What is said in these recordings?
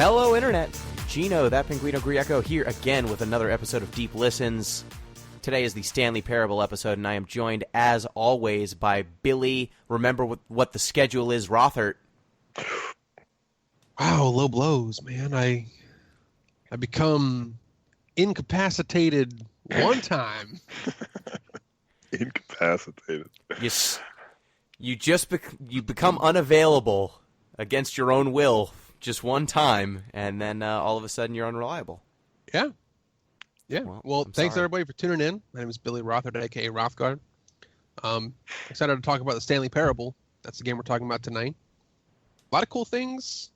Hello, Internet. Gino, that Pinguino Grieco, here again with another episode of Deep Listens. Today is the Stanley Parable episode, and I am joined, as always, by Billy. Remember what the schedule is, Rothert. Wow, low blows, man. I become incapacitated one time. Incapacitated. You become unavailable against your own will just one time, and then all of a sudden you're unreliable. Yeah. Well, thanks sorry. everybody for tuning in. My name is Billy Rothard, aka Rothgard. Excited to talk about the Stanley Parable. That's the game we're talking about tonight. A lot of cool things.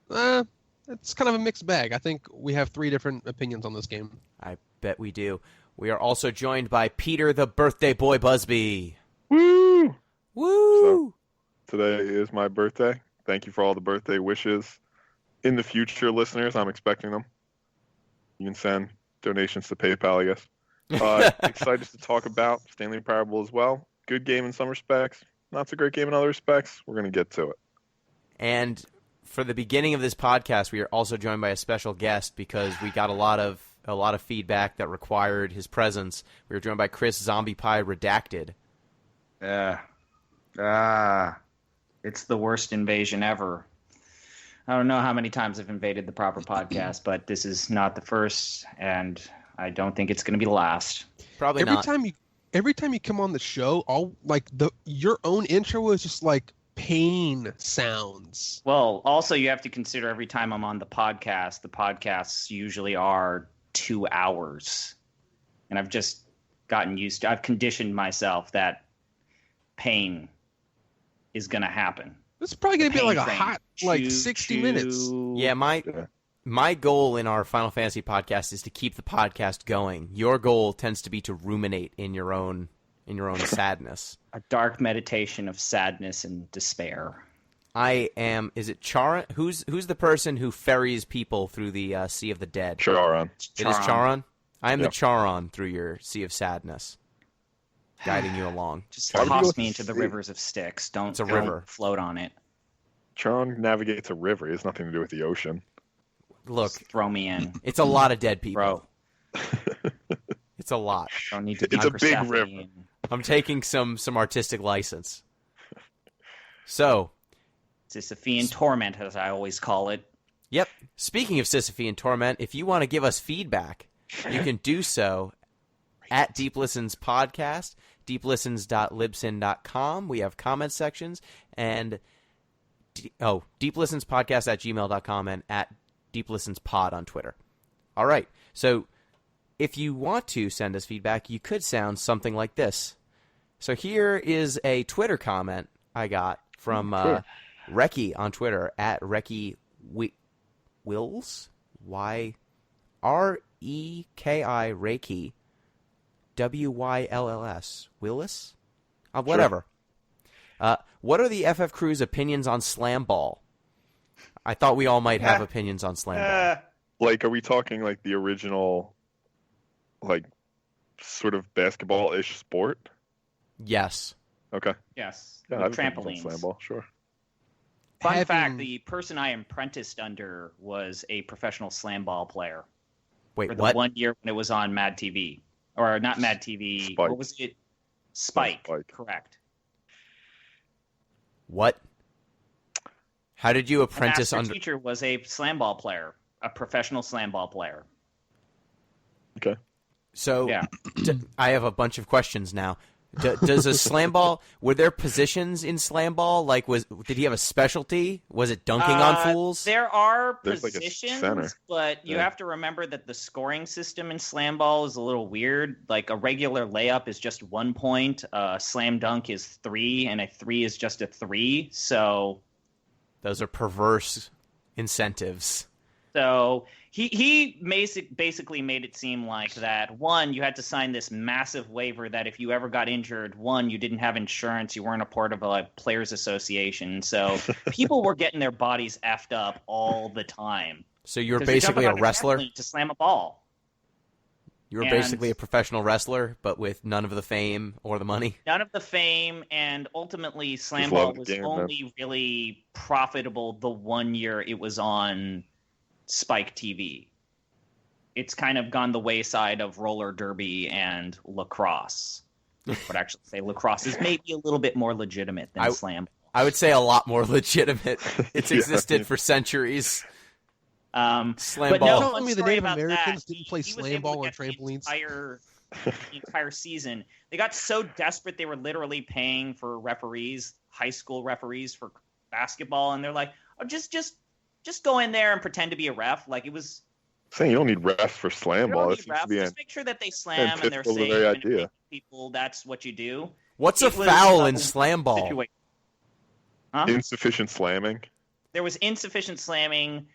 It's kind of a mixed bag. I think we have three different opinions on this game. I bet we do. We are also joined by Peter the Birthday Boy Busby. Woo! Woo! So, today is my birthday. Thank you for all the birthday wishes. In the future, listeners, I'm expecting them. You can send donations to PayPal, I guess. Excited to talk about Stanley Parable as well. Good game in some respects. Not so great game in other respects. We're going to get to it. And for the beginning of this podcast, we are also joined by a special guest because we got a lot of feedback that required his presence. We were joined by Chris Zombiepie Redacted. It's the worst invasion ever. I don't know how many times I've invaded the proper podcast, but this is not the first, and I don't think it's going to be the last. Probably Every not. time you come on the show, your own intro is just like pain sounds. Well, also you have to consider every time I'm on the podcasts usually are 2 hours. And I've just I've conditioned myself that pain is going to happen. This is probably going to be like a train. hot, 60 minutes. Yeah, my goal in our Final Fantasy podcast is to keep the podcast going. Your goal tends to be to ruminate in your own sadness. A dark meditation of sadness and despair. Is it Charon? Who's the person who ferries people through the Sea of the Dead? Charon. It is Charon? I am Yep. the Charon through your Sea of Sadness, guiding you along. Just Why would you toss go me to into the sea? rivers of Styx. Don't a river. float on it. Charon navigates a river. It has nothing to do with the ocean. Look, Just throw me in. it's a lot of dead people. Bro, It's a lot. don't need to It's a big Persephone. river. I'm taking some artistic license. So, Sisyphean torment, as I always call it. yep. Speaking of Sisyphean Torment, if you want to give us feedback, you can do so at Deep Listens Podcast, deeplistens.libsyn.com. We have comment sections, and deeplistenspodcast@gmail.com and at deeplistenspod on Twitter. All right. So if you want to send us feedback, you could sound something like this. So here is a Twitter comment I got from Reki on Twitter at Reki Wills, Y-R-E-K-I Reiki, W-Y-L-L-S, Willis? Whatever. What are the FF Crew's opinions on Slam Ball? I thought we all might have opinions on Slam Ball. Like, are we talking like the original, like, sort of basketball-ish sport? Yes. Okay. Yes. Yeah, I've been on Trampolines. slam ball, sure. Fun fact, the person I apprenticed under was a professional slam ball player. Wait, For the what? 1 year when it was on Mad TV. Or not Mad TV. Spike. What was it? Spike. Spike. Correct. What? How did you apprentice Master under... teacher was a slam ball player. A professional slam ball player. Okay. So, Yeah. I have a bunch of questions now. Does a slam ball... Were there positions in slam ball? Like, did he have a specialty? Was it dunking on fools? There are There's like a positions, center. but you Yeah. have to remember that the scoring system in slam ball is a little weird. Like a regular layup is just 1 point, a slam dunk is 3, and a 3 is just a 3. So Those are perverse incentives. he basically made it seem like that, one, you had to sign this massive waiver that if you ever got injured, one, you didn't have insurance, you weren't a part of a players association. So people were getting their bodies effed up all the time. So you were 'Cause you're basically a jumping on wrestler? trampoline to slam a ball. You were And- basically a professional wrestler, but with none of the fame or the money? None of the fame, and ultimately slam Just ball love the was game, man. only really profitable the 1 year it was on Spike TV. It's kind of gone the wayside of roller derby and lacrosse. But actually say lacrosse is maybe a little bit more legitimate than slam. I would say a lot more legitimate. It's existed for centuries. Slam but ball. no, Tell me the Native Americans didn't play slam ball on trampolines. The entire season. They got so desperate they were literally paying for referees, high school referees for basketball, and they're like, "Oh, just go in there and pretend to be a ref." Like it was. Saying you don't need refs for slam ball. Just make sure that they slam and they're safe. And if they people, that's what you do. What's a foul in slam ball? Huh? Insufficient slamming. There was insufficient slamming.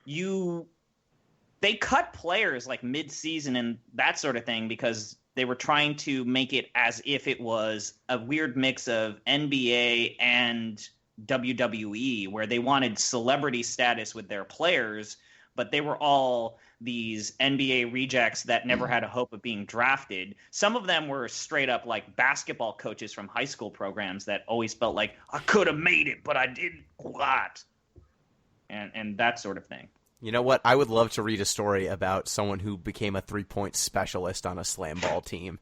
They cut players like mid-season and that sort of thing because they were trying to make it as if it was a weird mix of NBA and WWE, where they wanted celebrity status with their players, but they were all these NBA rejects that never had a hope of being drafted. Some of them were straight up like basketball coaches from high school programs that always felt like, I could have made it, but I didn't quite. And that sort of thing. You know what? I would love to read a story about someone who became a three-point specialist on a slam ball team.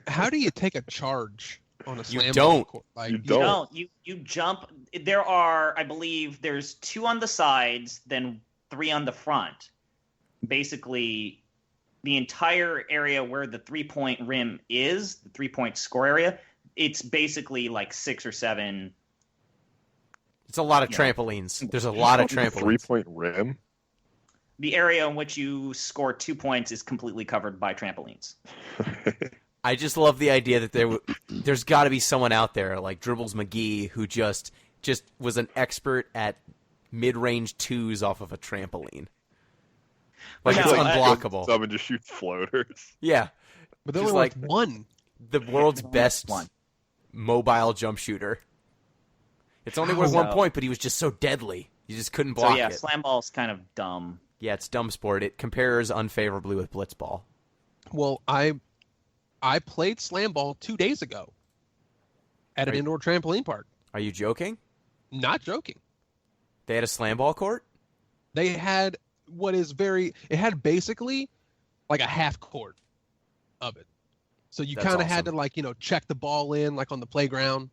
How do you take a charge on a slam don't. ball court? Like, You don't. You jump. There are, I believe, there's 2 on the sides, then 3 on the front. Basically, the entire area where the 3-point rim is, the 3-point score area, it's basically like 6 or 7. It's a lot of trampolines. There's a lot of trampolines. 3-point rim? The area in which you score 2 points is completely covered by trampolines. I just love the idea that there's got to be someone out there like Dribbles McGee who just was an expert at mid-range 2s off of a trampoline. Like it's unblockable. Sub and just shoots floaters. Yeah. But they're Just only like like one. the world's best mobile jump shooter. It's only worth 1 point, but he was just so deadly. You just couldn't block it. Slam ball's kind of dumb. Yeah, it's dumb sport. It compares unfavorably with blitzball. Well, I played slam ball 2 days ago at an indoor trampoline park. Are you joking? Not joking. They had a slam ball court? They had it had basically like a half court of it. So you That's kind of had awesome. to like, check the ball in like on the playground,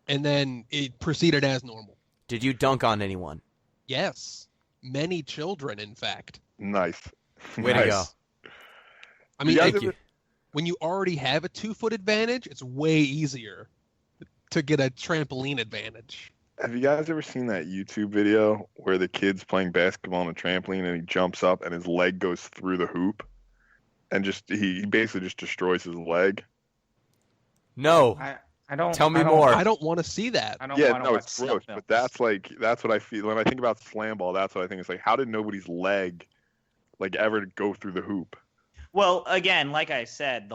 and then it proceeded as normal. Did you dunk on anyone? Yes. Many children, in fact. Nice. Way to go. I mean, Thank you. when you already have a 2-foot advantage, it's way easier to get a trampoline advantage. Have you guys ever seen that YouTube video where the kid's playing basketball on a trampoline and he jumps up and his leg goes through the hoop and he basically just destroys his leg? No. I don't Tell me more. I don't want to see that. I don't Yeah, want to no, watch it's gross. stuff. But that's what I feel when I think about slam ball. That's what I think. It's like, how did nobody's leg like ever go through the hoop? Well, again, like I said,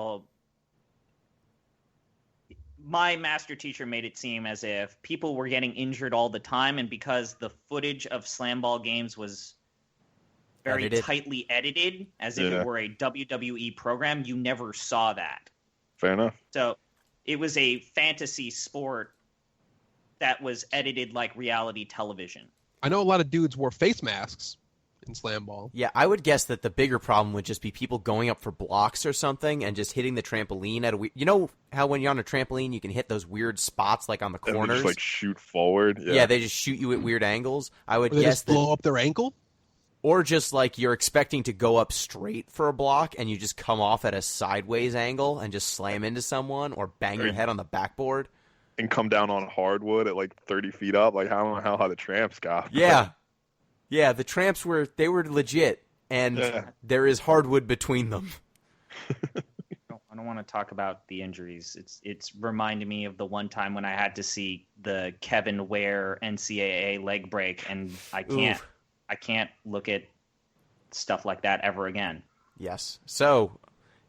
my master teacher made it seem as if people were getting injured all the time, and because the footage of slam ball games was very Edited. tightly edited, as if Yeah. it were a WWE program, you never saw that. Fair enough. So it was a fantasy sport that was edited like reality television. I know a lot of dudes wore face masks in slam ball. Yeah, I would guess that the bigger problem would just be people going up for blocks or something and just hitting the trampoline at you know how when you're on a trampoline you can hit those weird spots like on the And they corners? just like shoot forward. Yeah, they just shoot you at weird angles. I would Or they guess just that, blow up their ankle. or just like you're expecting to go up straight for a block and you just come off at a sideways angle and just slam into someone or bang your Right. head on the backboard. And come down on hardwood at like 30 feet up. Like, I don't know how the tramps got. Yeah. Yeah, the tramps were legit, and Yeah. there is hardwood between them. I don't want to talk about the injuries. It's reminded me of the one time when I had to see the Kevin Ware NCAA leg break, and I can't look at stuff like that ever again. Yes. So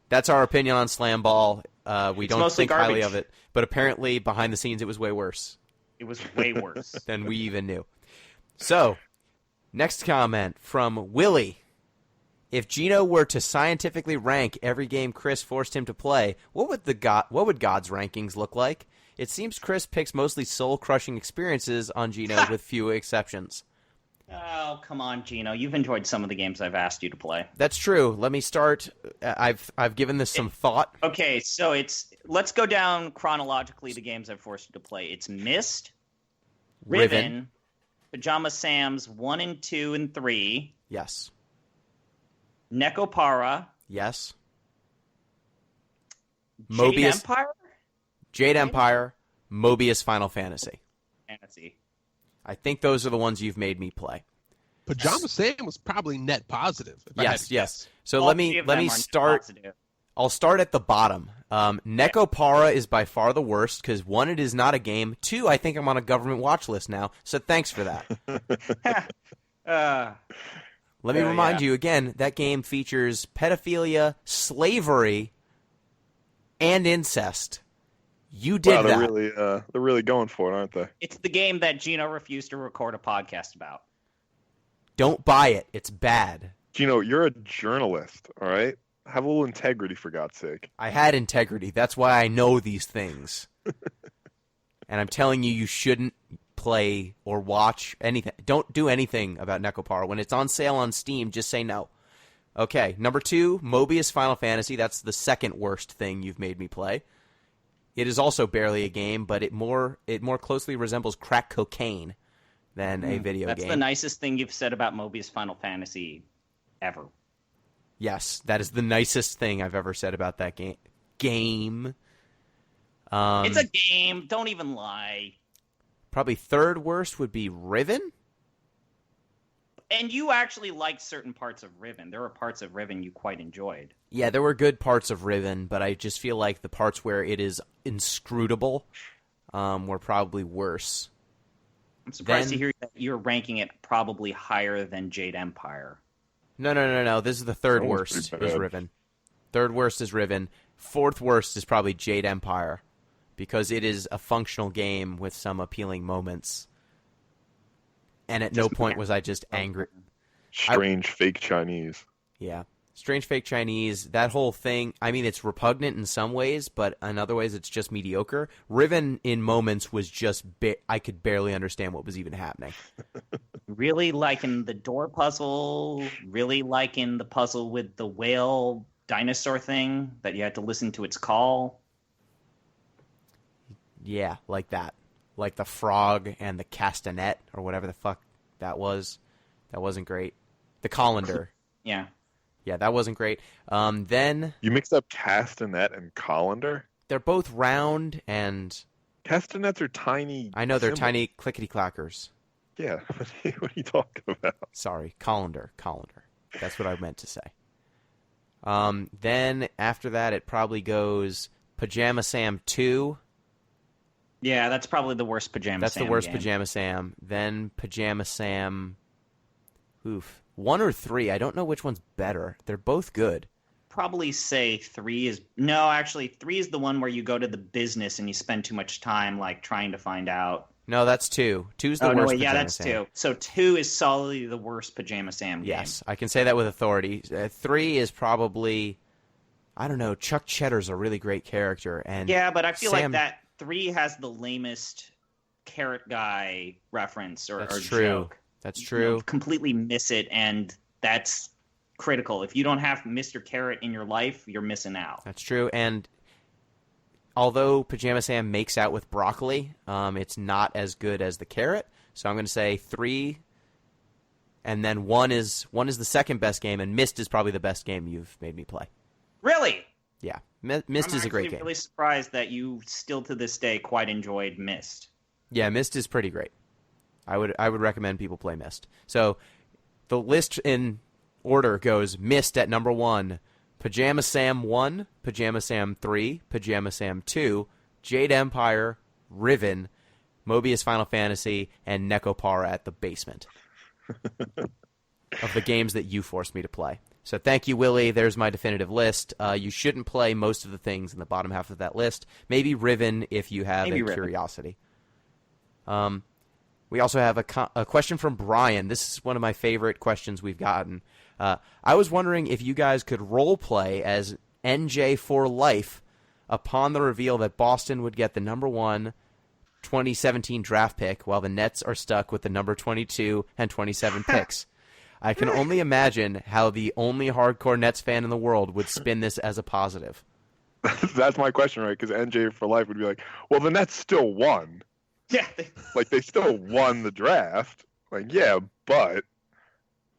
that's our opinion on slam ball. We It's don't mostly think highly garbage. of it, but apparently behind the scenes it was way worse It was way worse. than we even knew. So, next comment from Willie. If Gino were to scientifically rank every game Chris forced him to play, what would God's rankings look like? It seems Chris picks mostly soul-crushing experiences on Gino with few exceptions. Oh, come on, Gino. You've enjoyed some of the games I've asked you to play. That's true. Let me start. I've given this some thought. Okay, so let's go down chronologically the games I've forced you to play. It's Myst, Riven, Pajama Sam's 1 and 2 and 3. Yes. Nekopara. Yes. Jade Empire? Jade Empire, Mobius Final Fantasy. Fantasy. I think those are the ones you've made me play. Pajama Sam was probably net positive. Yes. So All let three me of them are start. positive. I'll start at the bottom. Nekopara is by far the worst because 1, it is not a game. 2, I think I'm on a government watch list now. So thanks for that. Let me remind you again, that game features pedophilia, slavery, and incest. You did that. They're really going for it, aren't they? It's the game that Gino refused to record a podcast about. Don't buy it. It's bad. Gino, you're a journalist, all right? Have a little integrity, for God's sake. I had integrity. That's why I know these things. And I'm telling you, you shouldn't play or watch anything. Don't do anything about Nekopara. When it's on sale on Steam, just say no. Okay, number 2, Mobius Final Fantasy. That's the second worst thing you've made me play. It is also barely a game, but it more closely resembles crack cocaine than a video game. That's the nicest thing you've said about Mobius Final Fantasy ever. Yes, that is the nicest thing I've ever said about that game. It's a game. Don't even lie. Probably third worst would be Riven. And you actually liked certain parts of Riven. There were parts of Riven you quite enjoyed. Yeah, there were good parts of Riven, but I just feel like the parts where it is inscrutable were probably worse. I'm surprised to hear that you're ranking it probably higher than Jade Empire. No. This is the third worst is bad. Riven. Third worst is Riven. Fourth worst is probably Jade Empire because it is a functional game with some appealing moments. And at no point was I just angry. Strange fake Chinese. Yeah. Strange fake Chinese, that whole thing, I mean, it's repugnant in some ways, but in other ways it's just mediocre. Riven in moments was just, I could barely understand what was even happening. Really liking the door puzzle, really liking the puzzle with the whale dinosaur thing that you had to listen to its call. Yeah, like that. Like the frog and the castanet, or whatever the fuck that was. That wasn't great. The colander. Yeah. Yeah, that wasn't great. Then You mixed up castanet and colander? they're both round and... Castanets are tiny. I know, they're symbols. tiny clickety-clackers. Yeah, what are you talking about? Sorry, colander. That's what I meant to say. Then after that, it probably goes Pajama Sam 2. Yeah, that's probably the worst Pajama That's Sam the worst game. Pajama Sam. Then Pajama Sam... 1 or 3. I don't know which one's better. They're both good. Probably say 3 is... No, actually, 3 is the one where you go to the business and you spend too much time like trying to find out. No, that's 2. 2's the worst no, wait, Pajama that's Sam. 2. So 2 is solidly the worst Pajama Sam game. Yes, I can say that with authority. 3 is probably... I don't know, Chuck Cheddar's a really great character. And Yeah, but I feel Sam... like that 3 has the lamest carrot guy reference or That's true. joke. That's You true. know, completely miss it, and that's critical. If you don't have Mr. Carrot in your life, you're missing out. That's true. And although Pajama Sam makes out with broccoli, it's not as good as the carrot. So I'm going to say 3, and then 1 is the second best game, and Myst is probably the best game you've made me play. Really? Yeah, Myst is a great I'm game. really surprised that you still to this day quite enjoyed Myst. Yeah, Myst is pretty great. I would recommend people play Myst. So the list in order goes Myst at number 1, Pajama Sam 1, Pajama Sam 3, Pajama Sam 2, Jade Empire, Riven, Mobius Final Fantasy, and Nekopara at the basement of the games that you forced me to play. So thank you, Willie. There's my definitive list. You shouldn't play most of the things in the bottom half of that list. Maybe Riven if you have Maybe a Riven. curiosity. We also have a question from Brian. This is one of my favorite questions we've gotten. I was wondering if you guys could role play as NJ for life upon the reveal that Boston would get the number 1 2017 draft pick, while the Nets are stuck with the number 22 and 27 picks. I can only imagine how the only hardcore Nets fan in the world would spin this as a positive. That's my question, right? Because NJ for life would be like, well, the Nets still won. Yeah. They still won the draft. Yeah, but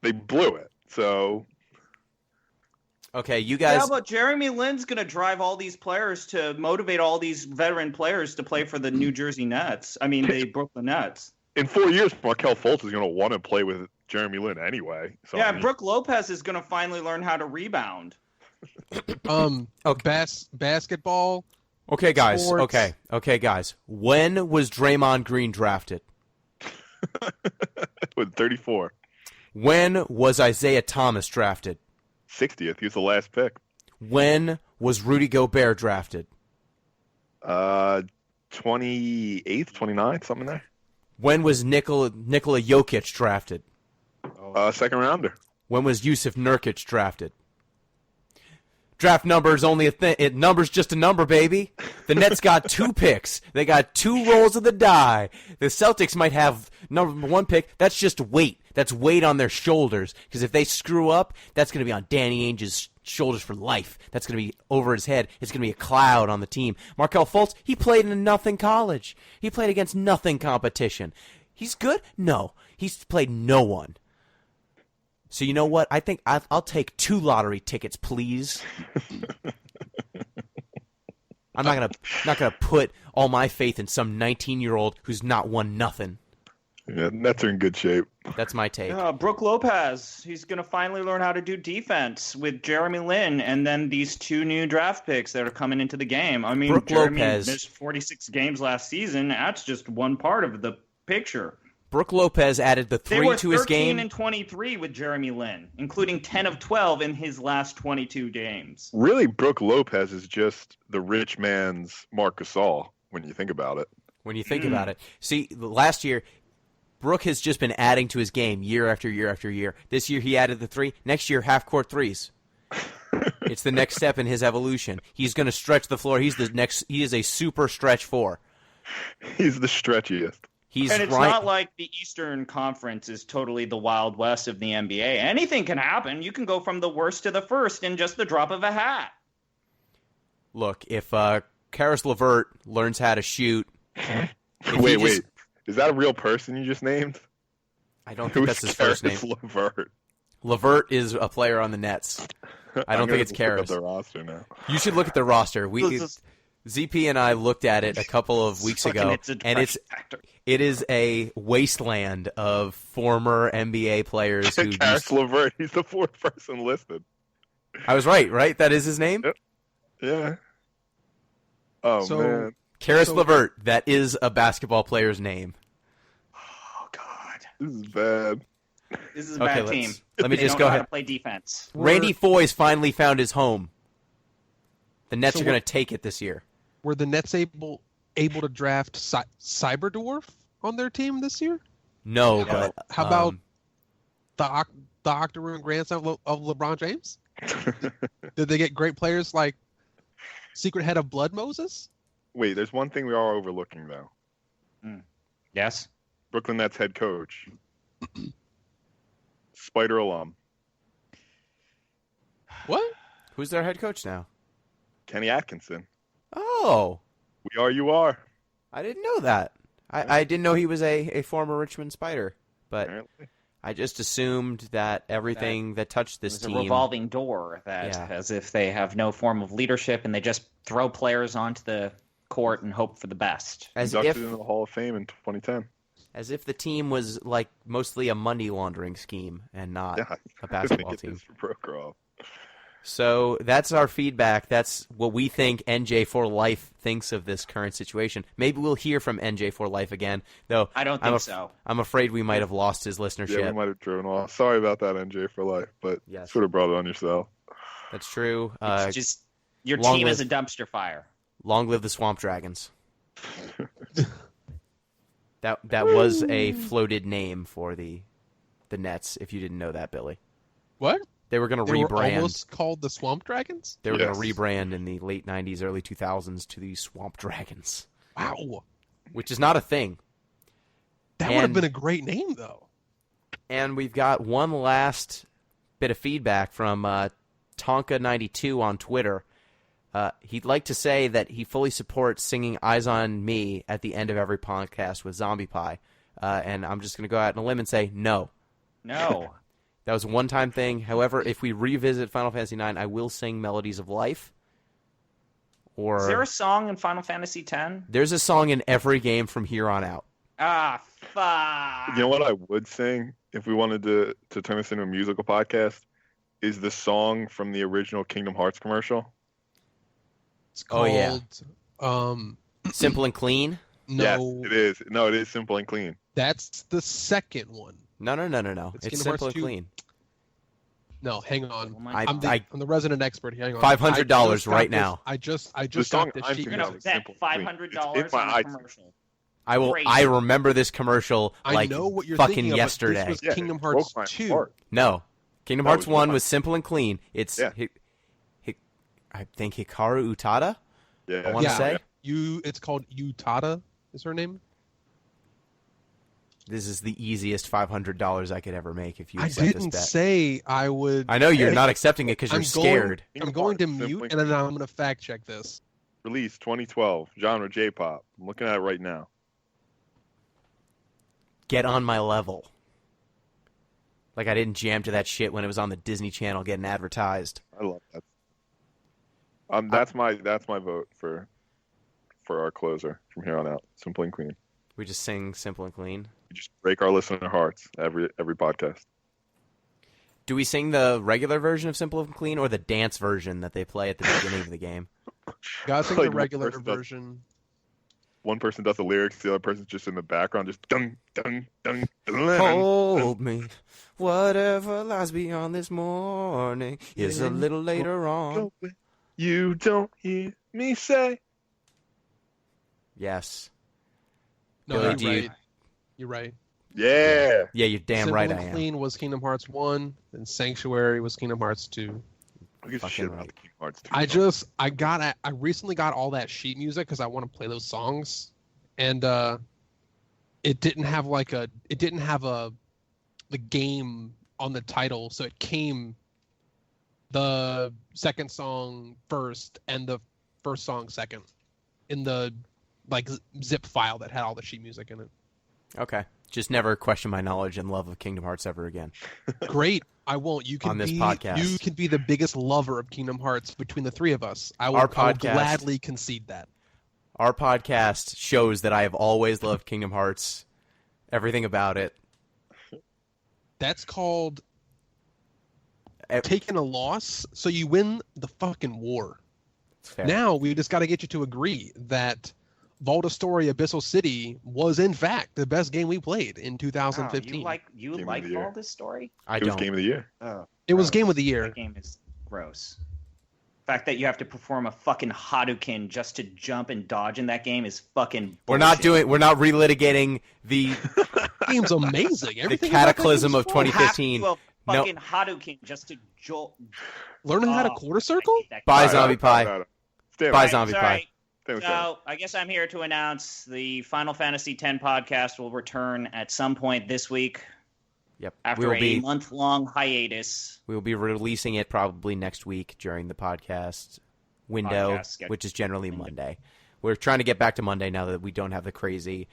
they blew it. So... Okay, you guys... Yeah, but Jeremy Lin's going to drive all these players to motivate all these veteran players to play for the New Jersey Nets. I mean, the Brooklyn Nets. In 4 years, Markelle Fultz is going to want to play with Jeremy Lin anyway. So, yeah, Brooke Lopez is going to finally learn how to rebound. Basketball. Okay, guys. Sports. Okay, guys. When was Draymond Green drafted? with 34. When was Isaiah Thomas drafted? 60th. He was the last pick. When was Rudy Gobert drafted? 28th, 29th, something there. When was Nikola Jokic drafted? Second rounder. When was Yusuf Nurkic drafted? Draft number is only a thing. Number's just a number, baby. The Nets got 2 picks. They got 2 rolls of the die. The Celtics might have number 1 pick. That's just weight. That's weight on their shoulders. Because if they screw up, that's going to be on Danny Ainge's shoulders for life. That's going to be over his head. It's going to be a cloud on the team. Markelle Fultz, he played in a nothing college. He played against nothing competition. He's good? No. He's played no one. So you know what? I think I'll take 2 lottery tickets, please. I'm not gonna put all my faith in some 19-year-old who's not won nothing. Yeah, Nets are in good shape. That's my take. Brooke Lopez, he's going to finally learn how to do defense with Jeremy Lin, and then these 2 new draft picks that are coming into the game. I mean, Jeremy missed 46 games last season. That's just one part of the picture. Brooke Lopez added the 3 to his game. They were 13 and 23 with Jeremy Lin, including 10 of 12 in his last 22 games. Really, Brooke Lopez is just the rich man's Marc Gasol when you think about it. When you think about it. See, last year, Brooke has just been adding to his game year after year after year. This year he added the 3. Next year, half-court threes. It's the next step in his evolution. He's going to stretch the floor. He is a super stretch 4. He's the stretchiest. And it's not like the Eastern Conference is totally the Wild West of the NBA. Anything can happen. You can go from the worst to the first in just the drop of a hat. Look, if Karis LeVert learns how to shoot... Wait. Is that a real person you just named? I don't think that's his first name. LeVert. LeVert is a player on the Nets. I don't think it's Karis. Look at the roster now. You should look at the roster. ZP and I looked at it a couple of weeks ago, and it is a wasteland of former NBA players who. Karis LeVert, he's the 4th person listed. I was right? That is his name? Yep. Yeah. Oh, man. Karis LeVert, that is a basketball player's name. Oh, God. This is bad. This is a bad team. Let me just go ahead. To play defense. Randy Foy's finally found his home. The Nets are going to take it this year. Were the Nets able to draft Cyberdwarf on their team this year? No, but how about the octoroon grandson of LeBron James? Did they get great players like Secret Head of Blood Moses? Wait, there's one thing we are overlooking though. Yes. Brooklyn Nets head coach, Spider alum. What? Who's their head coach now? Kenny Atkinson. Oh. We are, you are. I didn't know that. I didn't know he was a former Richmond Spider, but Apparently. I just assumed that everything that touched this team... a revolving door, as if they have no form of leadership and they just throw players onto the court and hope for the best. Inducted into the Hall of Fame in 2010. As if the team was like mostly a money laundering scheme and not a basketball team. For Prokhorov. So that's our feedback. That's what we think NJ for Life thinks of this current situation. Maybe we'll hear from NJ for Life again, though. I don't think so. I'm afraid we might have lost his listenership. Yeah, we might have driven off. Sorry about that, NJ for Life, but sort of brought it on yourself. That's true. It's just your team is a dumpster fire. Long live the Swamp Dragons. That was a floated name for the Nets. If you didn't know that, Billy. What? They were going to rebrand. They were almost called the Swamp Dragons? They were going to rebrand in the late 90s, early 2000s to the Swamp Dragons. Wow. which is not a thing. That would have been a great name, though. And we've got one last bit of feedback from Tonka92 on Twitter. He'd like to say that he fully supports singing Eyes on Me at the end of every podcast with Zombiepie. And I'm just going to go out on a limb and say no. No. That was a one-time thing. However, if we revisit Final Fantasy IX, I will sing Melodies of Life. Is there a song in Final Fantasy X? There's a song in every game from here on out. Ah, fuck. You know what I would sing if we wanted to turn this into a musical podcast? Is the song from the original Kingdom Hearts commercial. It's called Simple and Clean? No. Yes, it is. No, it is Simple and Clean. That's the second one. No. It's Simple and 2. Clean. No, hang on. I'm the resident expert here. Hang on. $500 right now. I just The song got this I'm sheet. thinking You're of gonna is bet Simple and Clean. $500 It's in my on the iTunes. commercial. I will. Crazy. I remember this commercial I know what you're fucking thinking of, but yesterday. This was Yeah, Kingdom it broke Hearts my 2. heart. No, Kingdom That Hearts was 1 mine. was Simple and Clean. It's Yeah. I think Hikaru Utada. Yeah. I want to Yeah. say It's called Utada. Is her name? this is the easiest $500 I could ever make if you I accept this didn't bet. say I would. I know you're Hey, not accepting it because you're scared. I'm going to Simply mute, and then I'm going to fact check this. Release 2012. Genre J-pop. I'm looking at it right now. Get on my level. Like I didn't jam to that shit when it was on the Disney Channel getting advertised. I love that. That's my vote for our closer from here on out. Simple and Clean. We just sing Simple and Clean. We just break our listener hearts every podcast. Do we sing the regular version of Simple and Clean or the dance version that they play at the beginning of the game? Gotta think Like, the one regular person does- version. One person does the lyrics, the other person's just in the background, just dun dun dun dun. Hold me, whatever lies beyond this morning is a little later on. You don't hear me say. Yes. No, Billy, you're do you- right. You're right. Yeah. Yeah, you're damn Simple right and I am. Clean was Kingdom Hearts 1, and Sanctuary was Kingdom Hearts 2. Who gives a Fucking shit about right. the Kingdom Hearts 2? I recently got all that sheet music because I want to play those songs, and it didn't have the game on the title, so it came the second song first and the first song second in the zip file that had all the sheet music in it. Okay. Just never question my knowledge and love of Kingdom Hearts ever again. Great. I won't. You can On this be podcast. You can be the biggest lover of Kingdom Hearts between the three of us. I will podcast- gladly concede that. Our podcast shows that I have always loved Kingdom Hearts, everything about it. That's called Eh, taking a loss so you win the fucking war. It's fair. Now we just got to get you to agree that Vault Story Abyssal City was in fact the best game we played in 2015. You like Game of the year. all this story? I It was don't. Game of the Year. Oh, It was gross. Game of the Year. That game is gross. The fact that you have to perform a fucking Hadouken just to jump and dodge in that game is fucking We're not bullshit. we're not relitigating the Game's amazing. Everything about that cataclysm game of is fun. You have to 2015. do a fucking Hadouken just to jolt. Learning how to Oh, quarter circle? I hate that Bye, game. Zombie Pie. Stand Bye, with it. Zombie All Pie. right. Stand with it. So I guess I'm here to announce the Final Fantasy X podcast will return at some point this week Yep. after a month-long hiatus. We will be releasing it probably next week during the podcast window, Podcast schedule. which is generally Monday. We're trying to get back to Monday now that we don't have the crazy,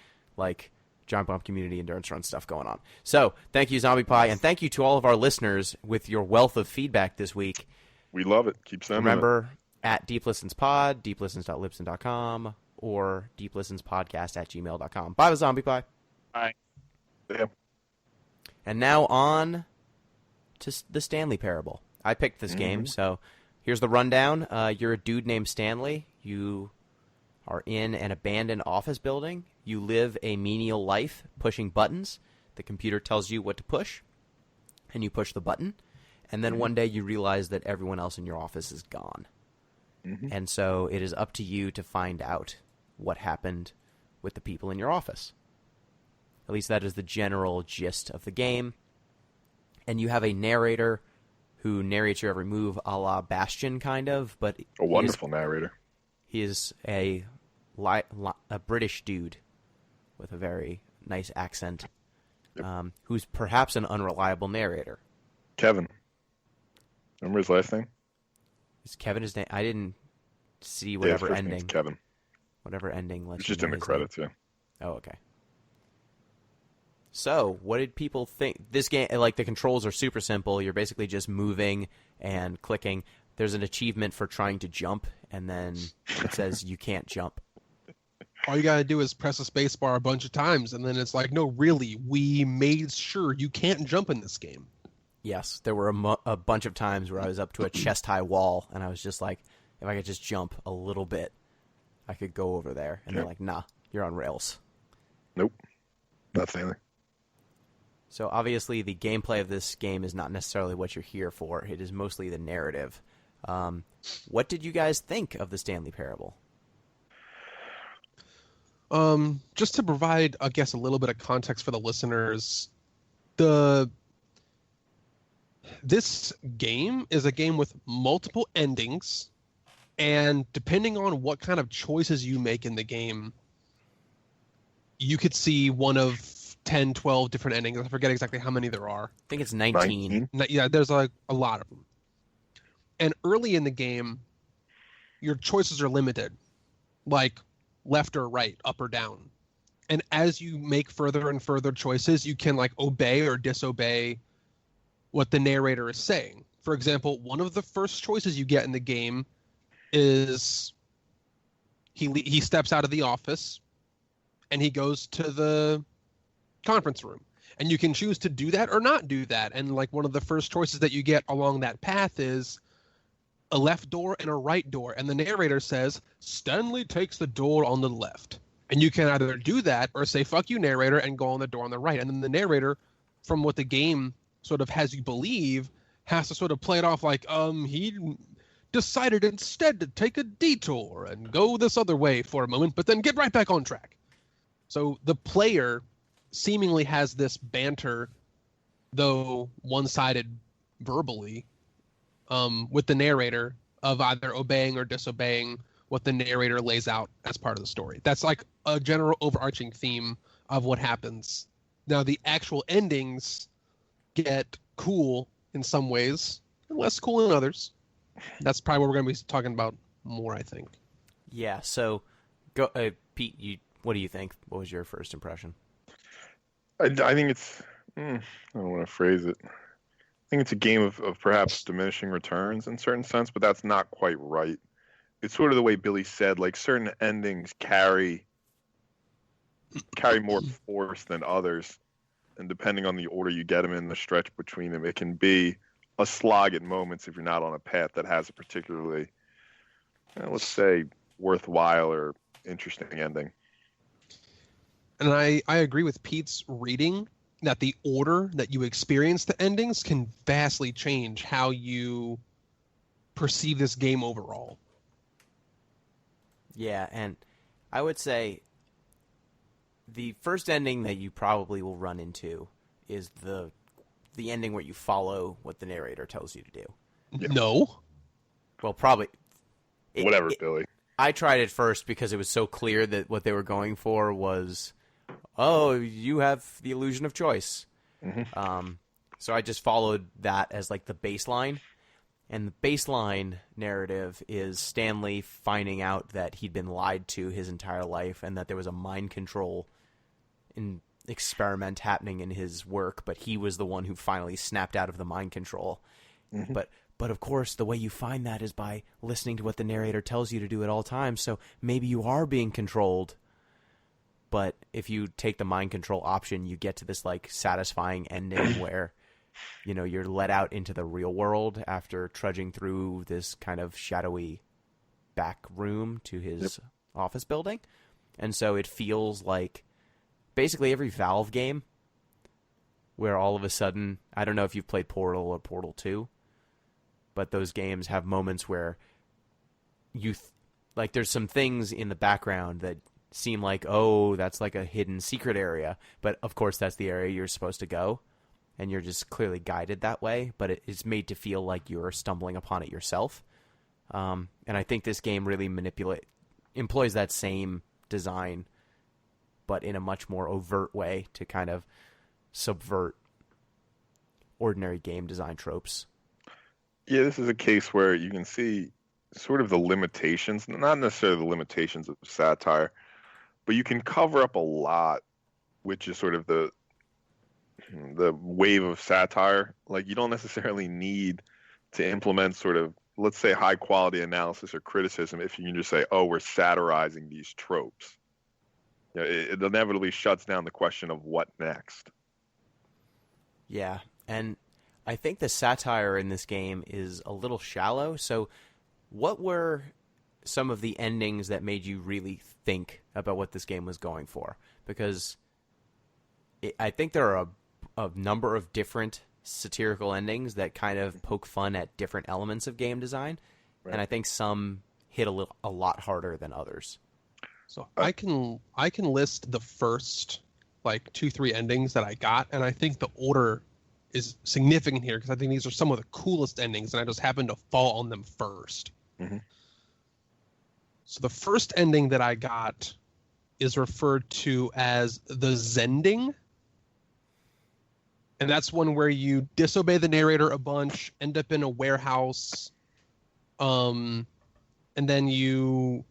Giant Bomb Community Endurance Run stuff going on. So, thank you, Zombie Pie, and thank you to all of our listeners with your wealth of feedback this week. We love it. Keep sending it. Remember, at deeplistenspod, deeplistens.libsyn.com, or deeplistenspodcast@gmail.com. Bye, Zombie Pie. Bye. Yeah. And now on to the Stanley Parable. I picked this game, Mm-hmm. so here's the rundown. You're a dude named Stanley. You are in an abandoned office building. You live a menial life pushing buttons. The computer tells you what to push, and you push the button. And then one day you realize that everyone else in your office is gone. Mhm. And so it is up to you to find out what happened with the people in your office. At least that is the general gist of the game. And you have a narrator who narrates your every move, a la Bastion, kind of. But A wonderful narrator. he is a British dude. with a very nice accent, who's perhaps an unreliable narrator. Kevin. Remember his last name? Is Kevin his name? I didn't see Yeah, whatever his first name's ending. Kevin. Whatever ending lets It's you just know in the his credits, name. yeah. Oh, okay. So, what did people think? This game, like, the controls are super simple. You're basically just moving and clicking. There's an achievement for trying to jump, and then it says you can't jump. All you gotta do is press a space bar a bunch of times, and then it's like, no, really, we made sure you can't jump in this game. Yes, there were a bunch of times where I was up to a chest-high wall, and I was just like, if I could just jump a little bit, I could go over there. And they're like, nah, you're on rails. Nope. Not Stanley. So obviously the gameplay of this game is not necessarily what you're here for. It is mostly the narrative. What did you guys think of the Stanley Parable? Just to provide, I guess, a little bit of context for the listeners, this game is a game with multiple endings, and depending on what kind of choices you make in the game, you could see one of 10, 12 different endings. I forget exactly how many there are. I think it's 19. Yeah, there's a lot of them. And early in the game, your choices are limited, like left or right, up or down. And as you make further and further choices, you can like obey or disobey what the narrator is saying. For example, one of the first choices you get in the game is he steps out of the office and he goes to the conference room. And you can choose to do that or not do that. And like one of the first choices that you get along that path is a left door and a right door. And the narrator says, Stanley takes the door on the left. And you can either do that or say, fuck you, narrator, and go on the door on the right. And then the narrator, from what the game sort of has you believe, has to sort of play it off like, he decided instead to take a detour and go this other way for a moment, but then get right back on track. So the player seemingly has this banter, though one-sided verbally, with the narrator of either obeying or disobeying what the narrator lays out as part of the story. That's like a general overarching theme of what happens. Now, the actual endings get cool in some ways and less cool in others. That's probably what we're going to be talking about more, I think. Yeah, so go, Pete, what do you think? What was your first impression? I think it's... I don't want to phrase it. I think it's a game of perhaps diminishing returns in a certain sense, but that's not quite right. It's sort of the way Billy said, like certain endings carry more force than others. And depending on the order you get them in, the stretch between them, it can be a slog at moments if you're not on a path that has a particularly, let's say, worthwhile or interesting ending. And I agree with Pete's reading that the order that you experience the endings can vastly change how you perceive this game overall. Yeah, and I would say the first ending that you probably will run into is the ending where you follow what the narrator tells you to do. Yeah. No. Well, probably. Whatever, Billy. I tried it first because it was so clear that what they were going for was, oh, you have the illusion of choice. Mm-hmm. So I just followed that as like the baseline. And the baseline narrative is Stanley finding out that he'd been lied to his entire life and that there was a mind control experiment happening in his work, but he was the one who finally snapped out of the mind control. Mm-hmm. But of course, the way you find that is by listening to what the narrator tells you to do at all times, so maybe you are being controlled. But if you take the mind control option, you get to this like satisfying ending where you're let out into the real world after trudging through this kind of shadowy back room to his office building. And so it feels like basically every Valve game where all of a sudden, I don't know if you've played Portal or Portal 2, but those games have moments where like there's some things in the background that seem like, oh, that's like a hidden secret area. But of course, that's the area you're supposed to go. And you're just clearly guided that way, but it's made to feel like you're stumbling upon it yourself. And I think this game really employs that same design but in a much more overt way to kind of subvert ordinary game design tropes. Yeah, this is a case where you can see sort of the limitations, not necessarily the limitations of satire, but you can cover up a lot, which is sort of the wave of satire. Like, you don't necessarily need to implement sort of, let's say, high quality analysis or criticism if you can just say, oh, we're satirizing these tropes. You know, it inevitably shuts down the question of what next. Yeah, and I think the satire in this game is a little shallow. So what were some of the endings that made you really think about what this game was going for? Because I think there are a number of different satirical endings that kind of poke fun at different elements of game design, right. And I think some hit a lot harder than others. So I can list the first like 2-3 endings that I got, and I think the order is significant here because I think these are some of the coolest endings, and I just happened to fall on them first. Mm-hmm. So the first ending that I got is referred to as the Zending. And that's one where you disobey the narrator a bunch, end up in a warehouse, and then you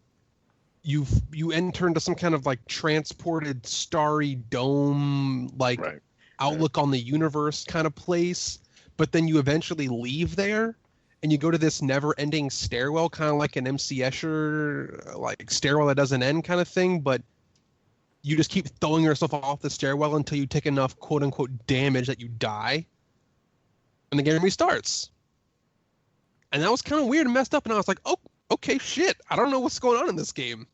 enter into some kind of like transported starry dome, like right. Outlook on the universe kind of place. But then you eventually leave there, and you go to this never-ending stairwell, kind of like an MC Escher, like stairwell that doesn't end kind of thing, but you just keep throwing yourself off the stairwell until you take enough quote-unquote damage that you die. And the game restarts. And that was kind of weird and messed up. And I was like, oh, okay, shit. I don't know what's going on in this game.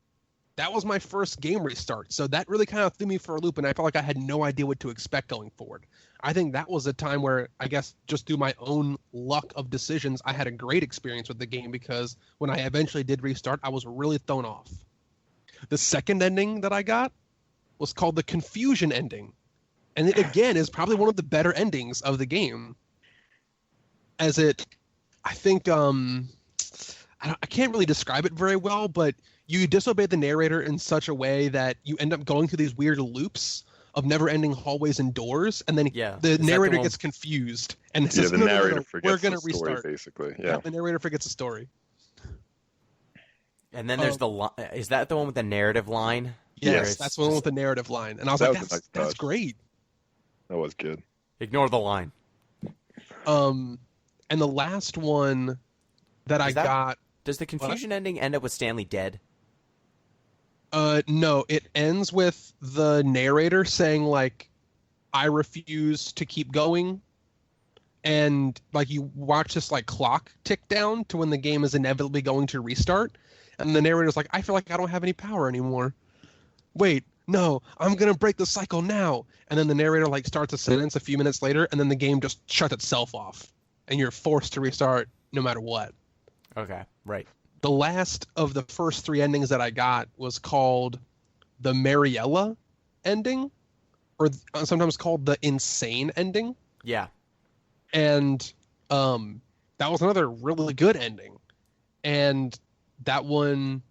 That was my first game restart. So that really kind of threw me for a loop. And I felt like I had no idea what to expect going forward. I think that was a time where, I guess, just through my own luck of decisions, I had a great experience with the game because when I eventually did restart, I was really thrown off. The second ending that I got was called the Confusion ending. And it, again, is probably one of the better endings of the game. As it, I think, I can't really describe it very well, but you disobey the narrator in such a way that you end up going through these weird loops of never-ending hallways and doors, and then the narrator gets confused and says, the narrator forgets we're going to restart. Basically, yeah. The narrator forgets the story. And then there's is that the one with the narrative line? Yes, that's the one with the narrative line. And I was like, that's great. That was good. Ignore the line. And the last one that I got... Does the Confusion ending end up with Stanley dead? No, it ends with the narrator saying, like, I refuse to keep going. And, like, you watch this, like, clock tick down to when the game is inevitably going to restart. And the narrator's like, I feel like I don't have any power anymore. Wait, no, I'm going to break the cycle now. And then the narrator, like, starts a sentence a few minutes later, and then the game just shuts itself off. And you're forced to restart no matter what. Okay, right. The last of the first 3 endings that I got was called the Mariella ending, or sometimes called the Insane ending. Yeah. And that was another really good ending. And that one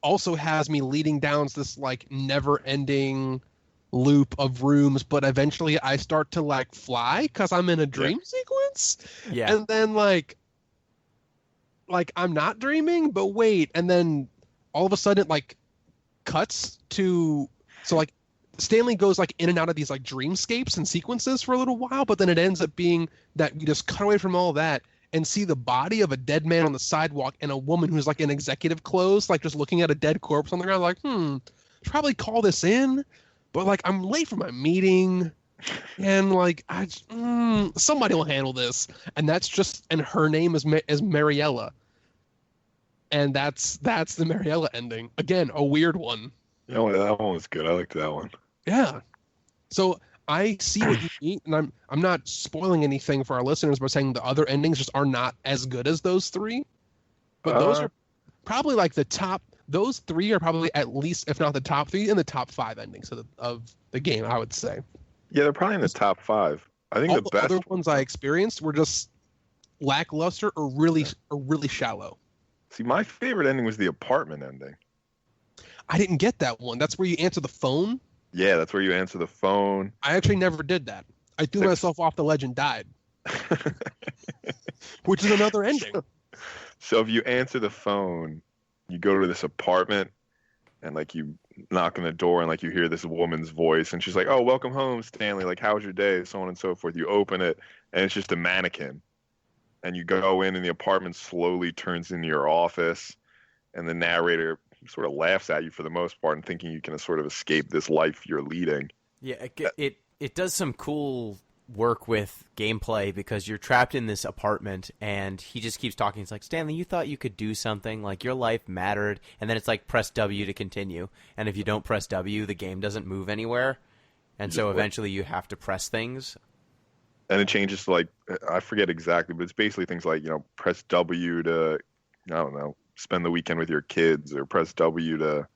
also has me leading down this like never-ending loop of rooms, but eventually I start to like fly because I'm in a dream sequence. Yeah. And then like I'm not dreaming, but wait, and then all of a sudden it like cuts to like Stanley goes like in and out of these like dreamscapes and sequences for a little while, but then it ends up being that you just cut away from all that and see the body of a dead man on the sidewalk and a woman who's like in executive clothes, like just looking at a dead corpse on the ground, like, should probably call this in, but like I'm late for my meeting, and like somebody will handle this, and that's just, and her name is Mariella, and that's the Mariella ending. Again, a weird one. Yeah, that one was good. I liked that one. Yeah. So I see what you mean, and I'm not spoiling anything for our listeners by saying the other endings just are not as good as those 3. But those are probably like the top. Those 3 are probably at least, if not the top 3, in the top 5 endings of the game, I would say. Yeah, they're probably in the top 5. I think all the best other ones I experienced were just lackluster or really shallow. See, my favorite ending was the apartment ending. I didn't get that one. That's where you answer the phone? Yeah, that's where you answer the phone. I actually never did that. I threw Six. myself off the ledge and died, which is another ending. So if you answer the phone, you go to this apartment and like you knock on the door and like you hear this woman's voice and she's like, "Oh, welcome home, Stanley. Like, how was your day?" So on and so forth. You open it and it's just a mannequin. And you go in and the apartment slowly turns into your office and the narrator sort of laughs at you for the most part and thinking you can sort of escape this life you're leading. Yeah, it does some cool work with gameplay because you're trapped in this apartment and he just keeps talking. It's like, Stanley, you thought you could do something, like your life mattered, and then it's like press W to continue, and if you don't press W, the game doesn't move anywhere, and so eventually you have to press things. And it changes to like, I forget exactly, but it's basically things like, press W to, I don't know, spend the weekend with your kids, or press W to,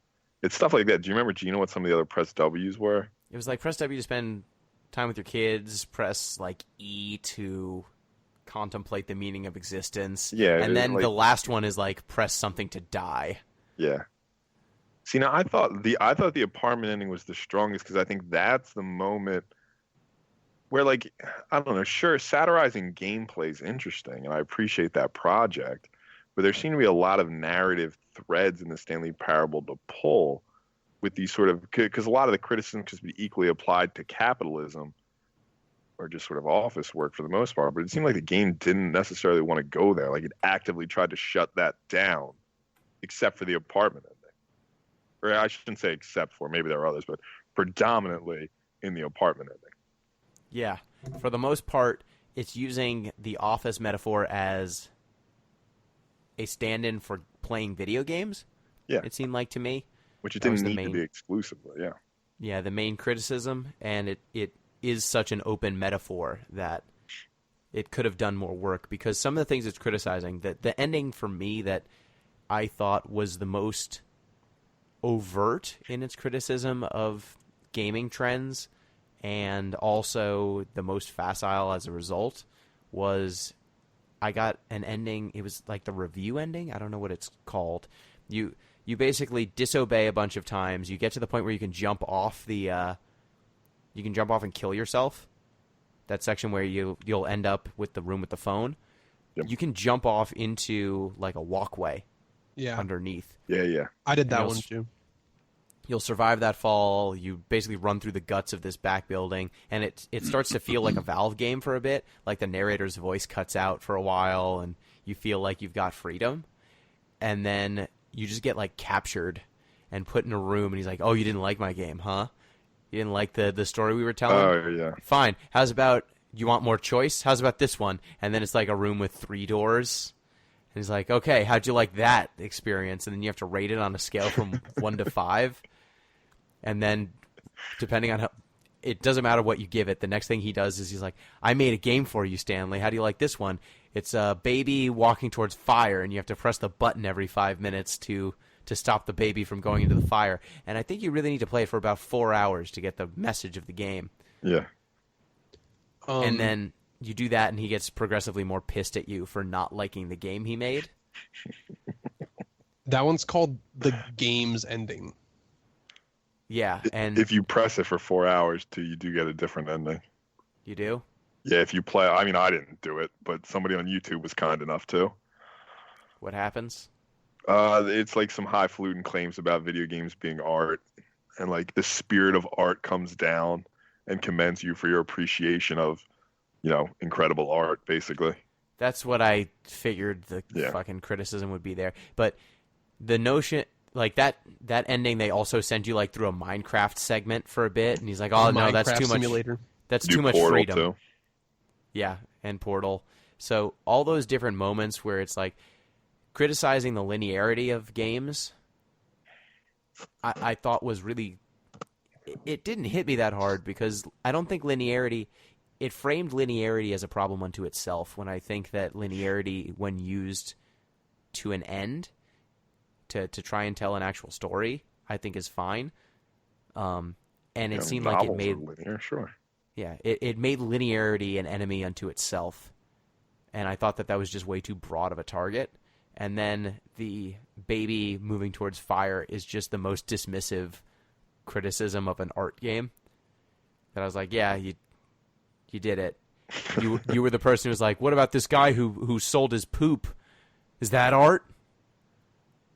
it's stuff like that. Do you remember, Gino, what some of the other press W's were? It was like press W to spend time with your kids, press like E to contemplate the meaning of existence. Yeah. And then like, the last one is like press something to die. Yeah. See, now I thought the apartment ending was the strongest because I think that's the moment where, like, I don't know, sure, satirizing gameplay is interesting, and I appreciate that project, but there seem to be a lot of narrative threads in the Stanley Parable to pull with these sort of, because a lot of the criticism could be equally applied to capitalism or just sort of office work for the most part, but it seemed like the game didn't necessarily want to go there. Like, it actively tried to shut that down, except for the apartment ending. Or I shouldn't say except for, maybe there are others, but predominantly in the apartment ending. Yeah. For the most part, it's using the office metaphor as a stand-in for playing video games. Yeah. It seemed like to me. Which it didn't need to be exclusively, yeah. Yeah, the main criticism, and it is such an open metaphor that it could have done more work, because some of the things it's criticizing, that the ending for me that I thought was the most overt in its criticism of gaming trends and also the most facile as a result, was I got an ending. It was like the review ending. I don't know what it's called. You basically disobey a bunch of times. You get to the point where you can jump off the you can jump off and kill yourself. That section where you'll end up with the room with the phone. Yep. You can jump off into like a walkway. Yeah. Underneath. Yeah. I did that one too. You'll survive that fall. You basically run through the guts of this back building, and it starts to feel like a Valve game for a bit. Like the narrator's voice cuts out for a while, and you feel like you've got freedom. And then you just get like captured and put in a room, and he's like, "Oh, you didn't like my game, huh? You didn't like the story we were telling? Oh, yeah. Fine. How's about, you want more choice? How's about this one?" And then it's like a room with 3 doors. And he's like, "Okay, how'd you like that experience?" And then you have to rate it on a scale from 1 to 5. And then, depending on how, it doesn't matter what you give it. The next thing he does is he's like, "I made a game for you, Stanley. How do you like this one? It's a baby walking towards fire, and you have to press the button every 5 minutes to stop the baby from going into the fire." And I think you really need to play it for about 4 hours to get the message of the game. Yeah. And then you do that, and he gets progressively more pissed at you for not liking the game he made. That one's called The Game's Ending. Yeah, and if you press it for 4 hours too, you do get a different ending. You do? Yeah, if you play, I mean, I didn't do it, but somebody on YouTube was kind enough to. What happens? It's like some highfalutin claims about video games being art, and like the spirit of art comes down and commends you for your appreciation of, incredible art, basically. That's what I figured the fucking criticism would be there. But the notion, like that ending, they also send you like through a Minecraft segment for a bit, and he's like, "Oh no, that's too much. Simulator. That's too much Portal freedom." Too. Yeah, and Portal. So all those different moments where it's like criticizing the linearity of games, I thought was really, it didn't hit me that hard, because I don't think linearity, it framed linearity as a problem unto itself, when I think that linearity, when used to an end, to try and tell an actual story, I think is fine. And it seemed like it made linear, sure. Yeah, it made linearity an enemy unto itself, and I thought that was just way too broad of a target. and then the baby moving towards fire is just the most dismissive criticism of an art game. That I was like, yeah, you did it. You were the person who was like, what about this guy who sold his poop? Is that art?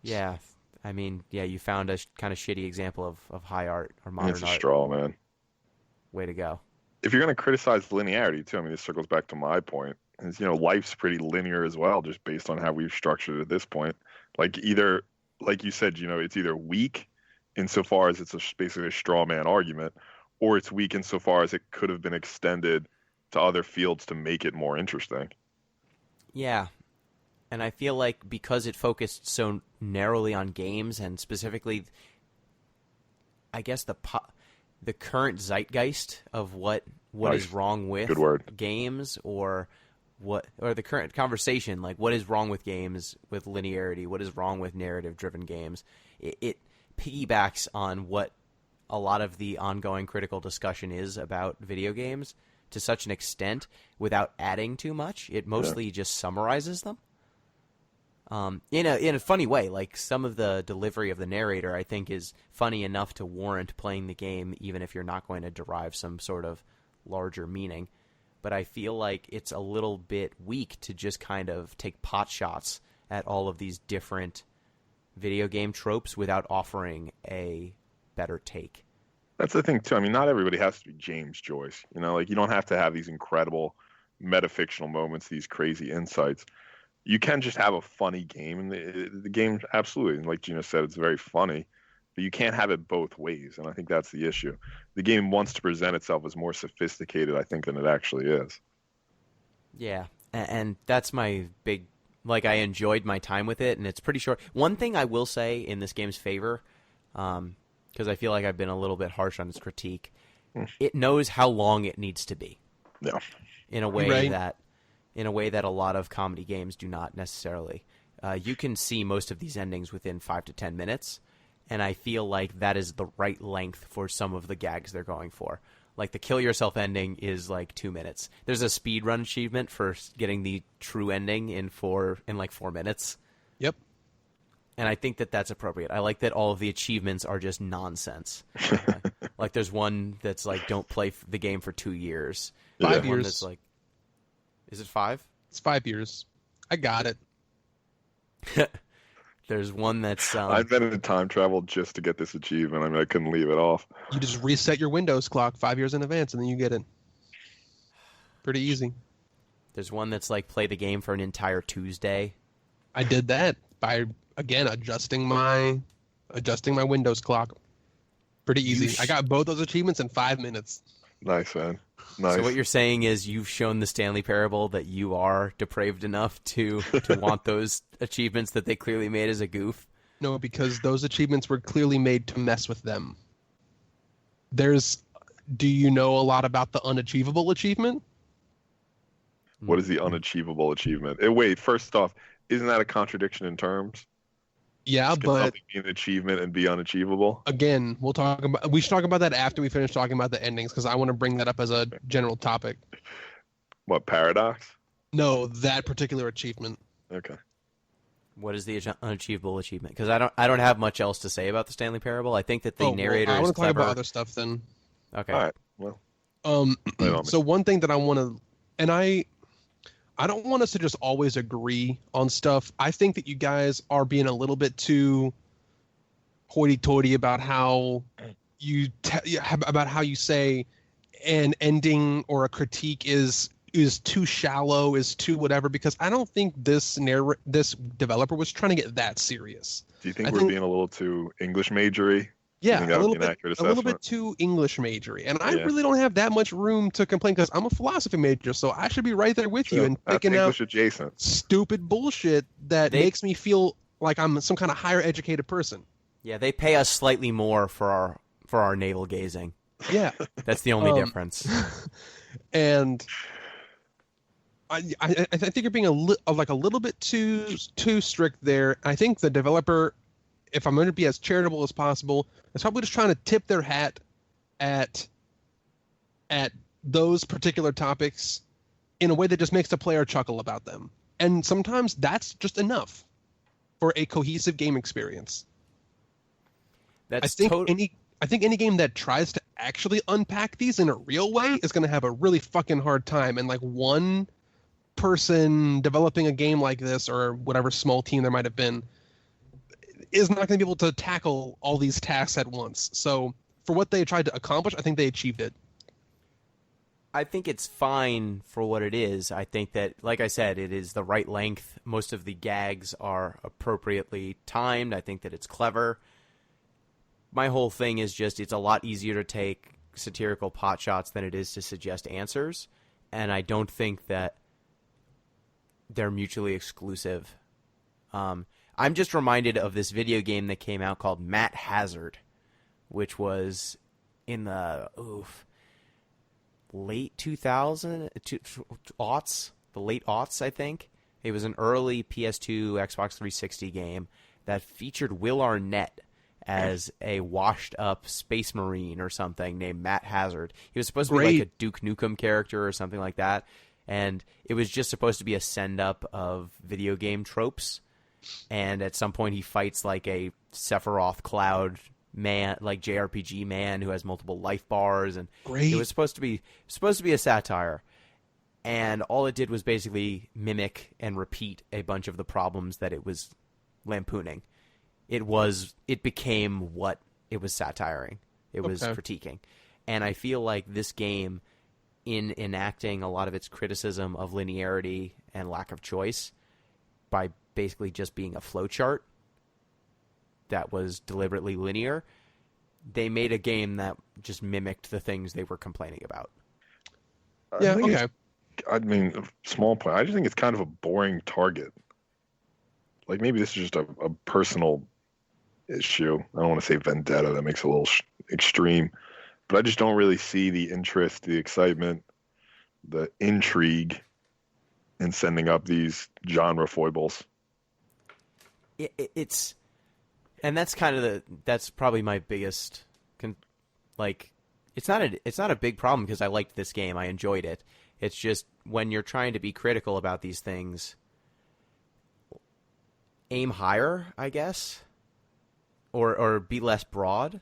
Yeah, I mean, yeah, you found a kind of shitty example of high art or modern art. It's a straw, man. Way to go. If you're going to criticize linearity too, I mean, this circles back to my point. Is, life's pretty linear as well, just based on how we've structured it at this point. Like you said, it's either weak insofar as it's basically a straw man argument, or it's weak insofar as it could have been extended to other fields to make it more interesting. Yeah. And I feel like because it focused so narrowly on games, and specifically, I guess the current zeitgeist of what is wrong with games, or the current conversation, like what is wrong with games with linearity, what is wrong with narrative-driven games, it piggybacks on what a lot of the ongoing critical discussion is about video games to such an extent without adding too much. It mostly just summarizes them. In a funny way, like some of the delivery of the narrator, I think, is funny enough to warrant playing the game, even if you're not going to derive some sort of larger meaning. But I feel like it's a little bit weak to just kind of take pot shots at all of these different video game tropes without offering a better take. That's the thing too. I mean, not everybody has to be James Joyce. Like you don't have to have these incredible metafictional moments, these crazy insights. You can just have a funny game, and the game, absolutely, and like Gino said, it's very funny, but you can't have it both ways, and I think that's the issue. The game wants to present itself as more sophisticated, I think, than it actually is. Yeah, and that's my big, like, I enjoyed my time with it, and it's pretty short. One thing I will say in this game's favor, because I feel like I've been a little bit harsh on its critique, it knows how long it needs to be. Yeah. In a way that a lot of comedy games do not necessarily. You can see most of these endings within 5 to 10 minutes, and I feel like that is the right length for some of the gags they're going for. Like the kill yourself ending is like 2 minutes. There's a speedrun achievement for getting the true ending in 4 minutes. Yep. And I think that that's appropriate. I like that all of the achievements are just nonsense. Like there's one that's like, don't play the game for 2 years. 5 years. One that's like, is it 5? It's 5 years. I got it. There's one that's... I've been in time travel just to get this achievement. I mean, I couldn't leave it off. You just reset your Windows clock 5 years in advance, and then you get it. Pretty easy. There's one that's like, play the game for an entire Tuesday. I did that by, again, adjusting my Windows clock. Pretty easy. I got both those achievements in 5 minutes. Nice, man. Nice. So what you're saying is you've shown the Stanley Parable that you are depraved enough to want those achievements that they clearly made as a goof? No, because those achievements were clearly made to mess with them. Do you know a lot about the unachievable achievement? What is the unachievable achievement? Wait, first off, isn't that a contradiction in terms? Yeah, but something be an achievement and be unachievable. Again, we should talk about that after we finish talking about the endings, because I want to bring that up as a general topic. What, paradox? No, that particular achievement. Okay. What is the unachievable achievement? Because I don't have much else to say about the Stanley Parable. I think that the narrator is clever. I want to talk about other stuff then. Okay. All right. Well. So one thing that I want to, and I don't want us to just always agree on stuff. I think that you guys are being a little bit too hoity-toity about how you say an ending or a critique is too shallow, is too whatever. Because I don't think this developer was trying to get that serious. Do you think we're being a little too English majory? Yeah, a little bit too English majory, and I really don't have that much room to complain because I'm a philosophy major, so I should be right there with you and picking out adjacent stupid bullshit that makes me feel like I'm some kind of higher educated person. Yeah, they pay us slightly more for our navel gazing. Yeah, that's the only difference. And I think you're being a little bit too strict there. I think the developer, if I'm going to be as charitable as possible, is probably just trying to tip their hat at those particular topics in a way that just makes the player chuckle about them. And sometimes that's just enough. for a cohesive game experience. That's I think any game that tries to actually unpack these in a real way is going to have a really fucking hard time. And like one person developing a game like this, or whatever small team there might have been, is not going to be able to tackle all these tasks at once. So for what they tried to accomplish, I think they achieved it. I think it's fine for what it is. I think that, like I said, it is the right length. Most of the gags are appropriately timed. I think that it's clever. My whole thing is just it's a lot easier to take satirical pot shots than it is to suggest answers. And I don't think that they're mutually exclusive. I'm just reminded of this video game that came out called Matt Hazard, which was in the late 2000s, the late aughts, I think. It was an early PS2, Xbox 360 game that featured Will Arnett as a washed-up space marine or something named Matt Hazard. He was supposed to be like a Duke Nukem character or something like that, and it was just supposed to be a send-up of video game tropes. And at some point, he fights like a Sephiroth Cloud man, like JRPG man who has multiple life bars, and it was supposed to be a satire. And all it did was basically mimic and repeat a bunch of the problems that it was lampooning. It became what it was satiring. It was critiquing. And I feel like this game, in enacting a lot of its criticism of linearity and lack of choice, by basically just being a flowchart that was deliberately linear, they made a game that just mimicked the things they were complaining about. Yeah, okay. I mean, small point. I just think it's kind of a boring target. Like, maybe this is just a personal issue. I don't want to say vendetta. That makes it a little extreme. But I just don't really see the interest, the excitement, the intrigue in sending up these genre foibles. It's... And that's kind of that's probably my biggest, it's not a big problem because I liked this game. I enjoyed it. It's just when you're trying to be critical about these things, aim higher, I guess, or be less broad.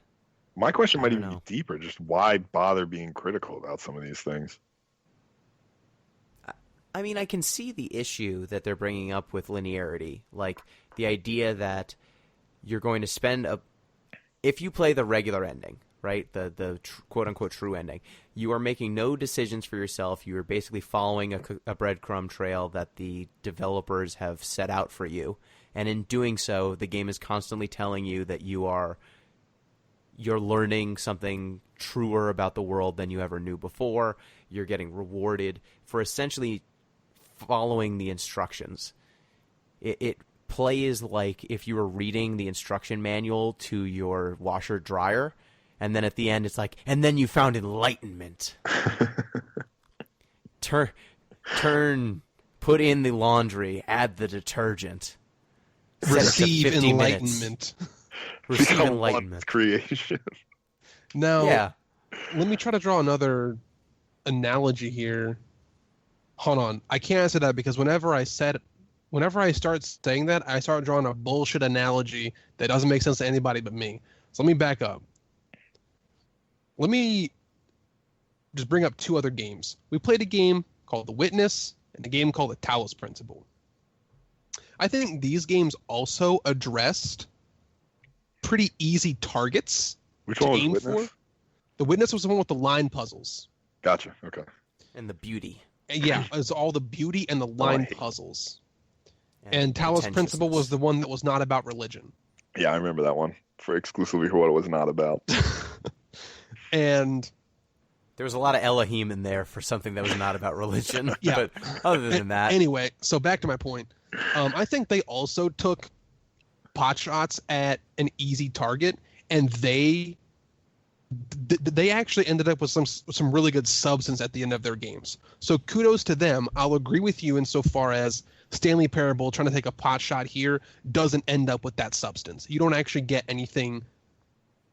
My question might even be deeper. Just why bother being critical about some of these things? I mean, I can see the issue that they're bringing up with linearity, like the idea that you're going to spend if you play the regular ending, right, the quote-unquote true ending, you are making no decisions for yourself. You are basically following a breadcrumb trail that the developers have set out for you. And in doing so, the game is constantly telling you that you're learning something truer about the world than you ever knew before. You're getting rewarded for essentially following the instructions. It plays like if you were reading the instruction manual to your washer dryer, and then at the end it's like, and then you found enlightenment. Turn, put in the laundry, add the detergent. Receive enlightenment. Receive enlightenment. Creation. Now, yeah. Let me try to draw another analogy here. Hold on. I can't answer that because whenever I start saying that, I start drawing a bullshit analogy that doesn't make sense to anybody but me. So let me back up. Let me just bring up two other games. We played a game called The Witness and a game called The Talos Principle. I think these games also addressed pretty easy targets. Which one was Witness? For. The Witness was the one with the line puzzles. Gotcha. Okay. And the beauty. Yeah, it was all the beauty and the line puzzles. And Talos Principle was the one that was not about religion. Yeah, I remember that one for exclusively what it was not about. And there was a lot of Elohim in there for something that was not about religion. Yeah. But other than that. Anyway, so back to my point. I think they also took pot shots at an easy target, and they actually ended up with some really good substance at the end of their games. So kudos to them. I'll agree with you insofar as Stanley Parable trying to take a pot shot here doesn't end up with that substance. You don't actually get anything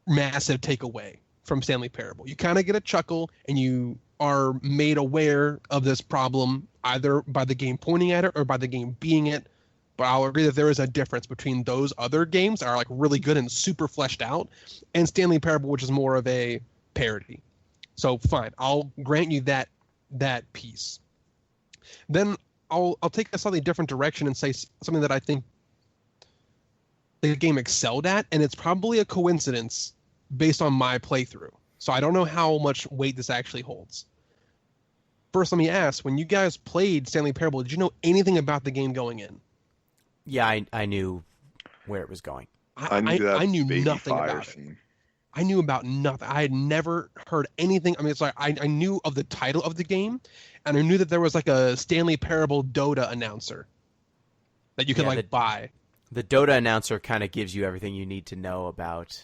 massive takeaway from Stanley Parable. You kind of get a chuckle, and you are made aware of this problem either by the game pointing at it or by the game being it But I'll agree that there is a difference between those other games that are like really good and super fleshed out, and Stanley Parable, which is more of a parody. So fine, I'll grant you that piece. Then I'll take a slightly different direction and say something that I think the game excelled at, and it's probably a coincidence based on my playthrough. So I don't know how much weight this actually holds. First, let me ask, when you guys played Stanley Parable, did you know anything about the game going in? Yeah, I knew where it was going. I knew nothing about it. I knew about nothing. I had never heard anything. I mean, it's like I knew of the title of the game, and I knew that there was like a Stanley Parable Dota announcer that you could buy. The Dota announcer kind of gives you everything you need to know about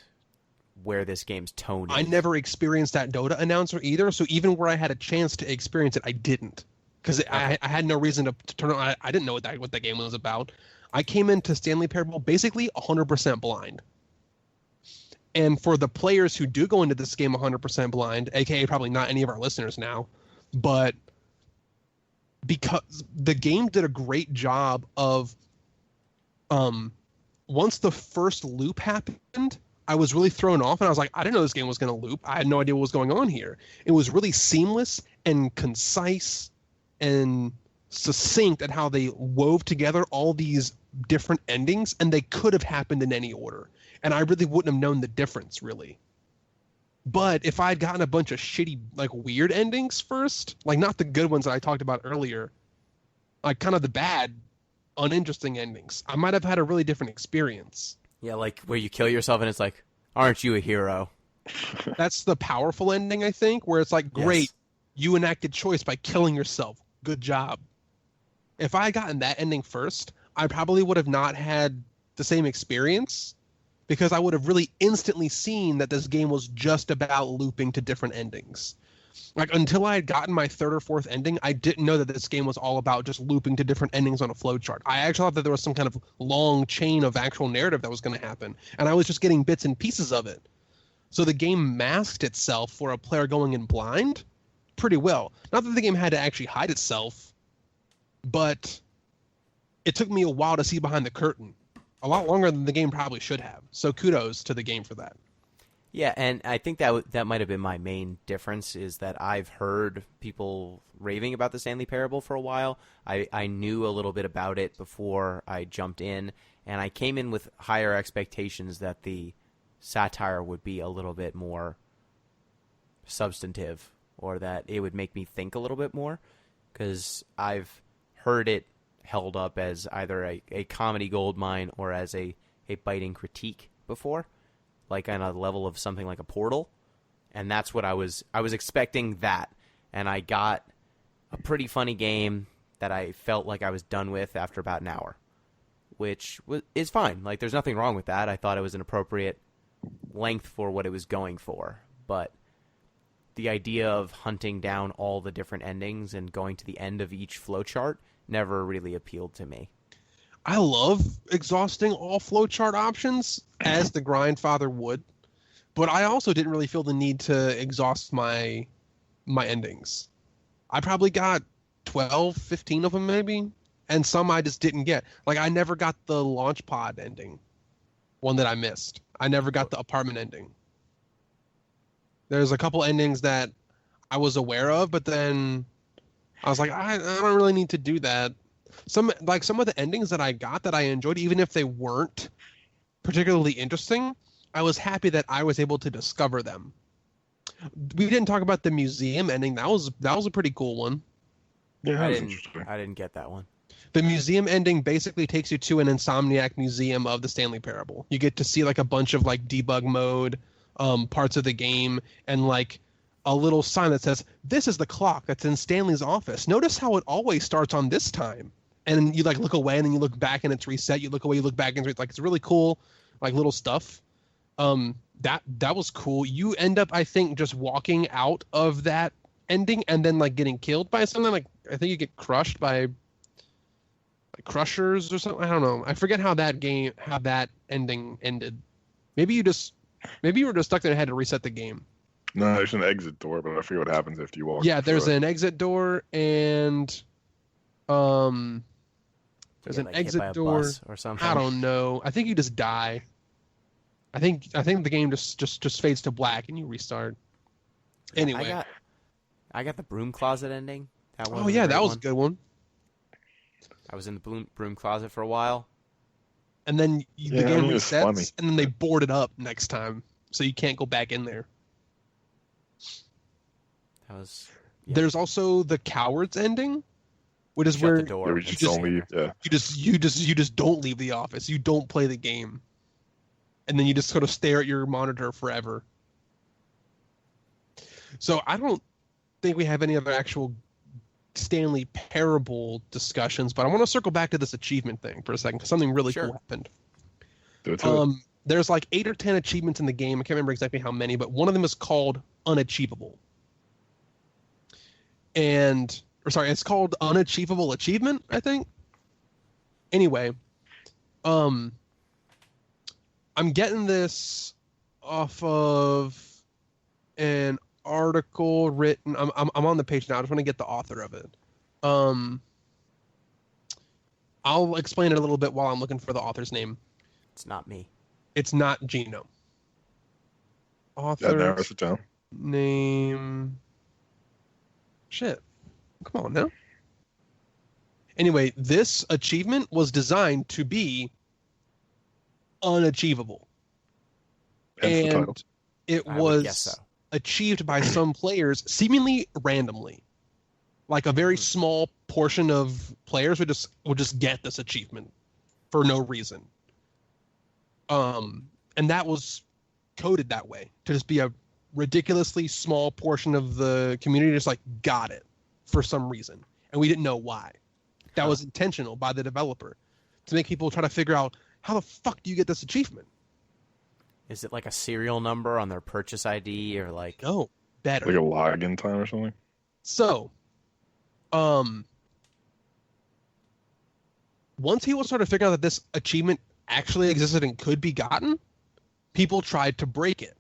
where this game's tone is. I never experienced that Dota announcer either, so even where I had a chance to experience it, I didn't. Because I had no reason to turn on. I didn't know what that game was about. I came into Stanley Parable basically 100% blind. And for the players who do go into this game 100% blind, aka probably not any of our listeners now, but because the game did a great job of, once the first loop happened, I was really thrown off, and I was like, I didn't know this game was going to loop. I had no idea what was going on here. It was really seamless and concise and succinct at how they wove together all these different endings, and they could have happened in any order. And I really wouldn't have known the difference, really. But if I had gotten a bunch of shitty, like, weird endings first, like, not the good ones that I talked about earlier, like, kind of the bad, uninteresting endings, I might have had a really different experience. Yeah, like where you kill yourself and it's like, aren't you a hero? That's the powerful ending, I think, where it's like, great, yes, you enacted choice by killing yourself. Good job. If I had gotten that ending first, I probably would have not had the same experience, because I would have really instantly seen that this game was just about looping to different endings. Like, until I had gotten my third or fourth ending, I didn't know that this game was all about just looping to different endings on a flowchart. I actually thought that there was some kind of long chain of actual narrative that was going to happen, and I was just getting bits and pieces of it. So the game masked itself for a player going in blind pretty well. Not that the game had to actually hide itself, but it took me a while to see behind the curtain. A lot longer than the game probably should have. So kudos to the game for that. Yeah, and I think that might have been my main difference, is that I've heard people raving about the Stanley Parable for a while. I knew a little bit about it before I jumped in, and I came in with higher expectations that the satire would be a little bit more substantive, or that it would make me think a little bit more, because I've heard it held up as either a comedy goldmine or as a biting critique before, like on a level of something like a Portal, and that's what I was expecting that, and I got a pretty funny game that I felt like I was done with after about an hour, which is fine. Like, there's nothing wrong with that. I thought it was an appropriate length for what it was going for, but the idea of hunting down all the different endings and going to the end of each flowchart never really appealed to me. I love exhausting all flowchart options, as the Grindfather would, but I also didn't really feel the need to exhaust my endings. I probably got 12, 15 of them maybe, and some I just didn't get. Like, I never got the launch pod ending, one that I missed. I never got the apartment ending. There's a couple endings that I was aware of, but then I was like, I don't really need to do that. Some of the endings that I got that I enjoyed, even if they weren't particularly interesting, I was happy that I was able to discover them. We didn't talk about the museum ending. That was a pretty cool one. Yeah, I didn't get that one. The museum ending basically takes you to an Insomniac museum of the Stanley Parable. You get to see like a bunch of like debug mode parts of the game, and like a little sign that says, "This is the clock that's in Stanley's office. Notice how it always starts on this time." And you like look away, and then you look back, and it's reset. You look away, you look back, and it's like, it's really cool, like little stuff. That was cool. You end up, I think, just walking out of that ending and then like getting killed by something. Like, I think you get crushed by like crushers or something. I don't know. I forget how that ending ended. Maybe you were just stuck there and had to reset the game. No, there's an exit door, but I forget what happens after you walk. Yeah, there's an exit door, and There's You an get, like, hit by exit a door. bus or something. I don't know. I think you just die. I think the game just fades to black and you restart. Yeah, Anyway. I got the broom closet ending. That one. Oh yeah, that was a good one. I was in the broom closet for a while. And then the game it was funny. resets, and then they board it up next time, so you can't go back in there. That was. Yeah. There's also the coward's ending, which is Shut where the door. Yeah, we and just sit don't there. leave. Yeah. you just don't leave the office. You don't play the game, and then you just sort of stare at your monitor forever. So I don't think we have any other actual Stanley Parable discussions, but I want to circle back to this achievement thing for a second because something really Sure. cool happened. Do it to it. There's like 8 or 10 achievements in the game. I can't remember exactly how many, but one of them is called Unachievable. It's called Unachievable Achievement, I think. Anyway, I'm getting this off of an article written. I'm on the page now. I just want to get the author of it. I'll explain it a little bit while I'm looking for the author's name. It's not me. It's not Gino. That Author's narrows it down. name. Shit. Come on now. Anyway, this achievement was designed to be unachievable. Hence the title. It I would guess was so. achieved by some players seemingly randomly. Like a very small portion of players would just get this achievement for no reason. And that was coded that way to just be a ridiculously small portion of the community just like got it for some reason, and we didn't know why. That was intentional by the developer to make people try to figure out how the fuck do you get this achievement. Is it like a serial number on their purchase ID or like? No, better. Like a login time or something. So, once people started figuring out that this achievement actually existed and could be gotten, people tried to break it.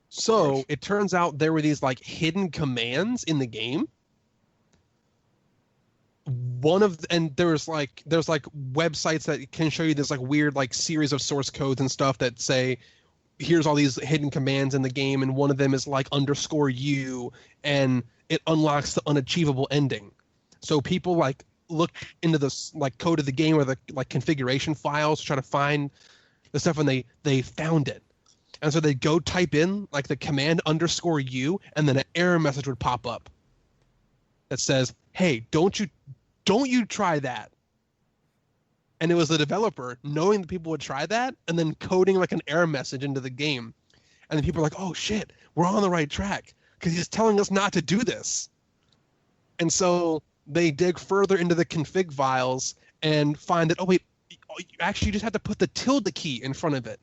So it turns out there were these like hidden commands in the game. There's websites that can show you this like weird like series of source codes and stuff that say, here's all these hidden commands in the game, and one of them is like _u, and it unlocks the unachievable ending. So people like look into this like code of the game or the like configuration files to try to find the stuff, and they found it. And so they'd go type in like the command _u, and then an error message would pop up that says, hey, don't you try that. And it was the developer knowing that people would try that and then coding like an error message into the game. And then people are like, oh shit, we're on the right track because he's telling us not to do this. And so they dig further into the config files and find that, oh wait, actually you just have to put the tilde key in front of it.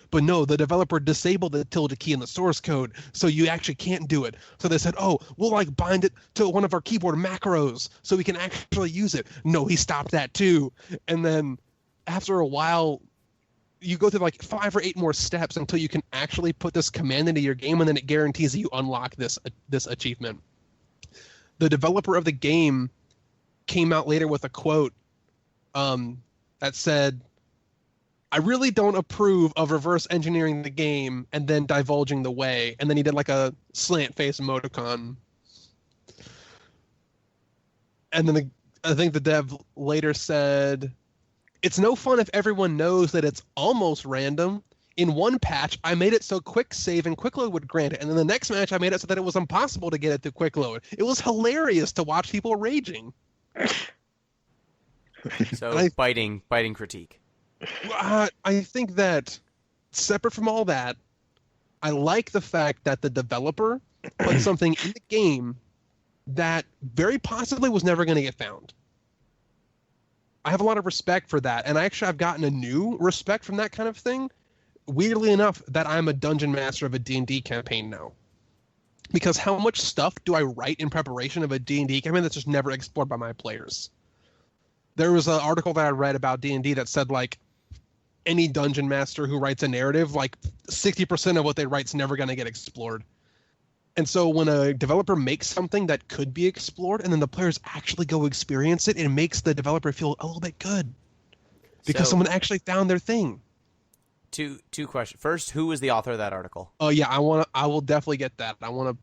But no, the developer disabled the tilde key in the source code, so you actually can't do it. So they said, oh, we'll like bind it to one of our keyboard macros so we can actually use it. No, he stopped that too. And then after a while, you go through like 5 or 8 more steps until you can actually put this command into your game, and then it guarantees that you unlock this achievement. The developer of the game came out later with a quote that said, I really don't approve of reverse engineering the game and then divulging the way. And then he did like a slant face emoticon. And then I think the dev later said, it's no fun if everyone knows that it's almost random. In one patch, I made it so quick save and quick load would grant it. And then the next match, I made it so that it was impossible to get it through quick load. It was hilarious to watch people raging. So biting critique. I think that separate from all that, I like the fact that the developer put something in the game that very possibly was never going to get found. I have a lot of respect for that, and I've gotten a new respect from that kind of thing. Weirdly enough, that I'm a dungeon master of a D&D campaign now. Because how much stuff do I write in preparation of a D&D campaign that's just never explored by my players? There was an article that I read about D&D that said, like, any dungeon master who writes a narrative, like 60% of what they write's never going to get explored. And so when a developer makes something that could be explored and then the players actually go experience it, it makes the developer feel a little bit good because So- someone actually found their thing. Two questions. First, who was the author of that article? Oh yeah, I will definitely get that. I want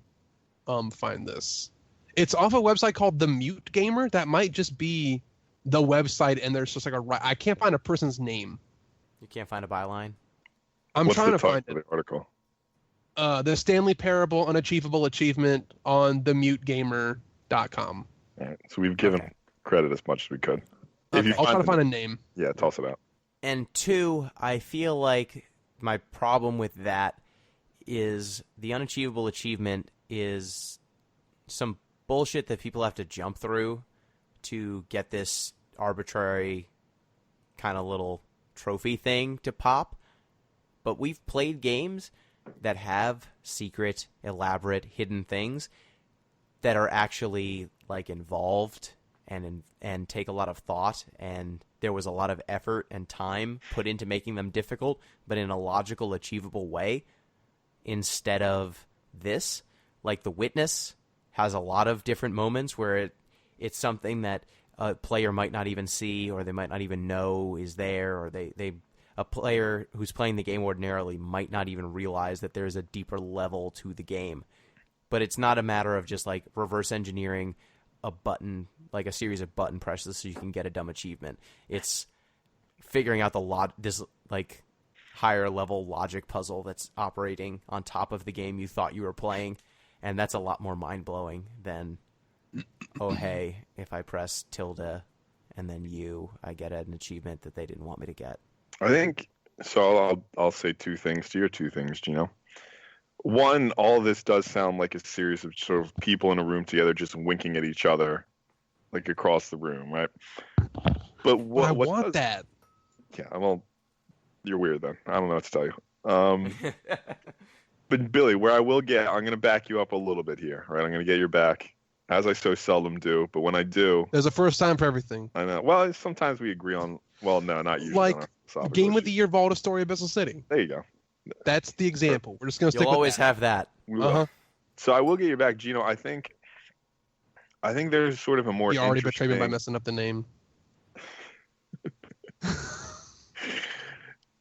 to find this. It's off a website called The Mute Gamer. That might just be the website, and there's just like I can't find a person's name. You can't find a byline? I'm What's trying the to find title it. of the article? The Stanley Parable Unachievable Achievement on themutegamer.com. All right, so we've given credit as much as we could. If Okay, you I'll try to the- find a name. Yeah, toss it out. And two, I feel like my problem with that is the unachievable achievement is some bullshit that people have to jump through to get this arbitrary kind of little trophy thing to pop. But we've played games that have secret, elaborate, hidden things that are actually like involved and take a lot of thought, and there was a lot of effort and time put into making them difficult, but in a logical, achievable way, instead of this. Like The Witness has a lot of different moments where it's something that a player might not even see, or they might not even know is there, or a player who's playing the game ordinarily might not even realize that there's a deeper level to the game. But it's not a matter of just like reverse engineering a button, like a series of button presses so you can get a dumb achievement. It's figuring out this like higher level logic puzzle that's operating on top of the game you thought you were playing, and that's a lot more mind blowing than oh hey, if I press tilde and then I get an achievement that they didn't want me to get. I think so. I'll say two things to your two things, Gino. One, all of this does sound like a series of sort of people in a room together just winking at each other, like across the room, right? But what I what want does- that. Yeah, well, you're weird then. I don't know what to tell you. But Billy, where I will get, I'm going to back you up a little bit here, right? I'm going to get your back, as I so seldom do. But when I do, There's a first time for everything. I know. Well, sometimes we agree on. Well, no, not usually. Like, on our philosophical Game of the issues. Year Vault Story Abyssal City. There you go. That's the example. We're just going to stick You'll with always that. have that. We will. Uh-huh. So I will get your back, Gino. I think there's sort of a more You already betrayed me by interesting- messing up the name.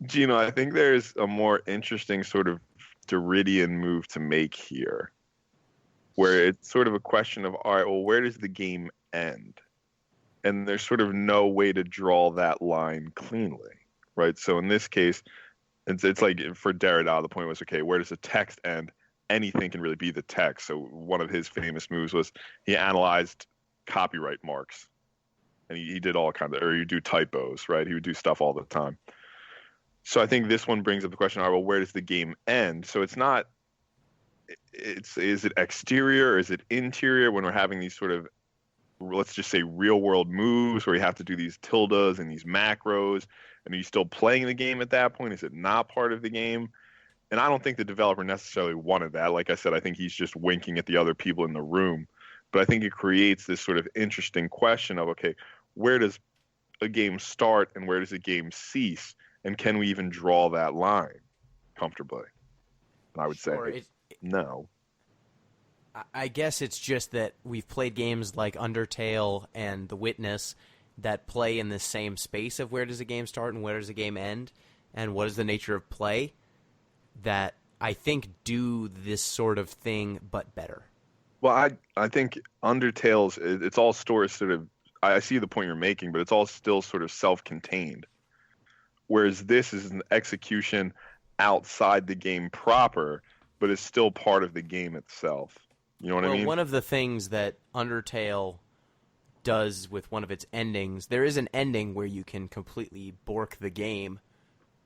Gino, I think there's a more interesting sort of Deridian move to make here, where it's sort of a question of, all right, well, where does the game end? And there's sort of no way to draw that line cleanly, right? So in this case, it's like for Derrida, the point was, okay, where does the text end? Anything can really be the text. So one of his famous moves was he analyzed copyright marks, and he did all kinds of, or you do typos, right? He would do stuff all the time. So I think this one brings up the question, all right, well, where does the game end? So it's not, is it exterior or is it interior when we're having these sort of, let's just say real world moves where you have to do these tildes and these macros, and are you still playing the game at that point? Is it not part of the game? And I don't think the developer necessarily wanted that. Like I said, I think he's just winking at the other people in the room. But I think it creates this sort of interesting question of, okay, where does a game start and where does a game cease? And can we even draw that line comfortably? And I would say Or no. I guess it's just that we've played games like Undertale and The Witness that play in the same space of where does a game start and where does a game end and what is the nature of play, that I think do this sort of thing but better. Well, I think Undertale's, it's all sort of, I see the point you're making, but it's all still sort of self-contained. Whereas this is an execution outside the game proper, but is still part of the game itself. You know what I mean? One of the things that Undertale does with one of its endings, there is an ending where you can completely bork the game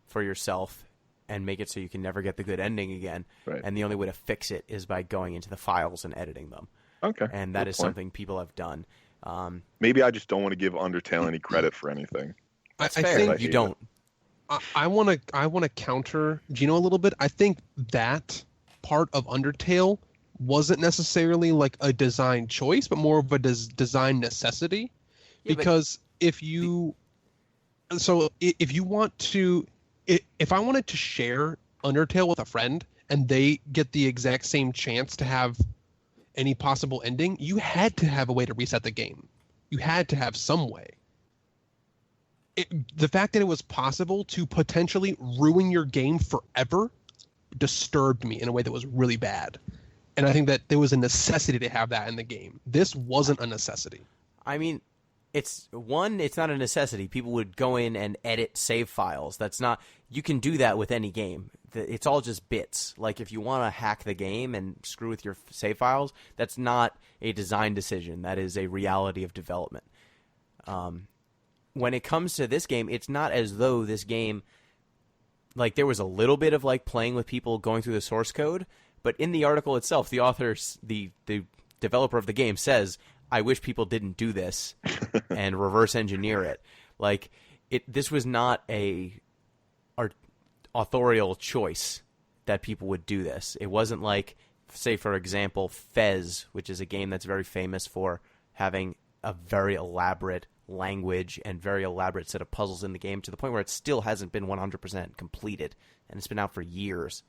for yourself and make it so you can never get the good ending again. Right. And the only way to fix it is by going into the files and editing them. Okay. And that good is point. something people have done. Maybe I just don't want to give Undertale any credit for anything. I Fair, think you don't. I want to counter Gino a little bit. I think that part of Undertale wasn't necessarily like a design choice, but more of a design necessity. Yeah, but Because if you want to, if I wanted to share Undertale with a friend and they get the exact same chance to have any possible ending, you had to have a way to reset the game. You had to have some way. The fact that it was possible to potentially ruin your game forever disturbed me in a way that was really bad. And I think that there was a necessity to have that in the game. This wasn't a necessity. I mean, it's not a necessity. People would go in and edit save files. You can do that with any game. It's all just bits. Like, if you want to hack the game and screw with your save files, that's not a design decision. That is a reality of development. When it comes to this game, it's not as though this game, like, there was a little bit of, like, playing with people going through the source code, but in the article itself, the author, the developer of the game says, I wish people didn't do this and reverse engineer it. Like, this was not a authorial choice that people would do this. It wasn't like, say, for example, Fez, which is a game that's very famous for having a very elaborate language and very elaborate set of puzzles in the game, to the point where it still hasn't been 100% completed, and it's been out for years.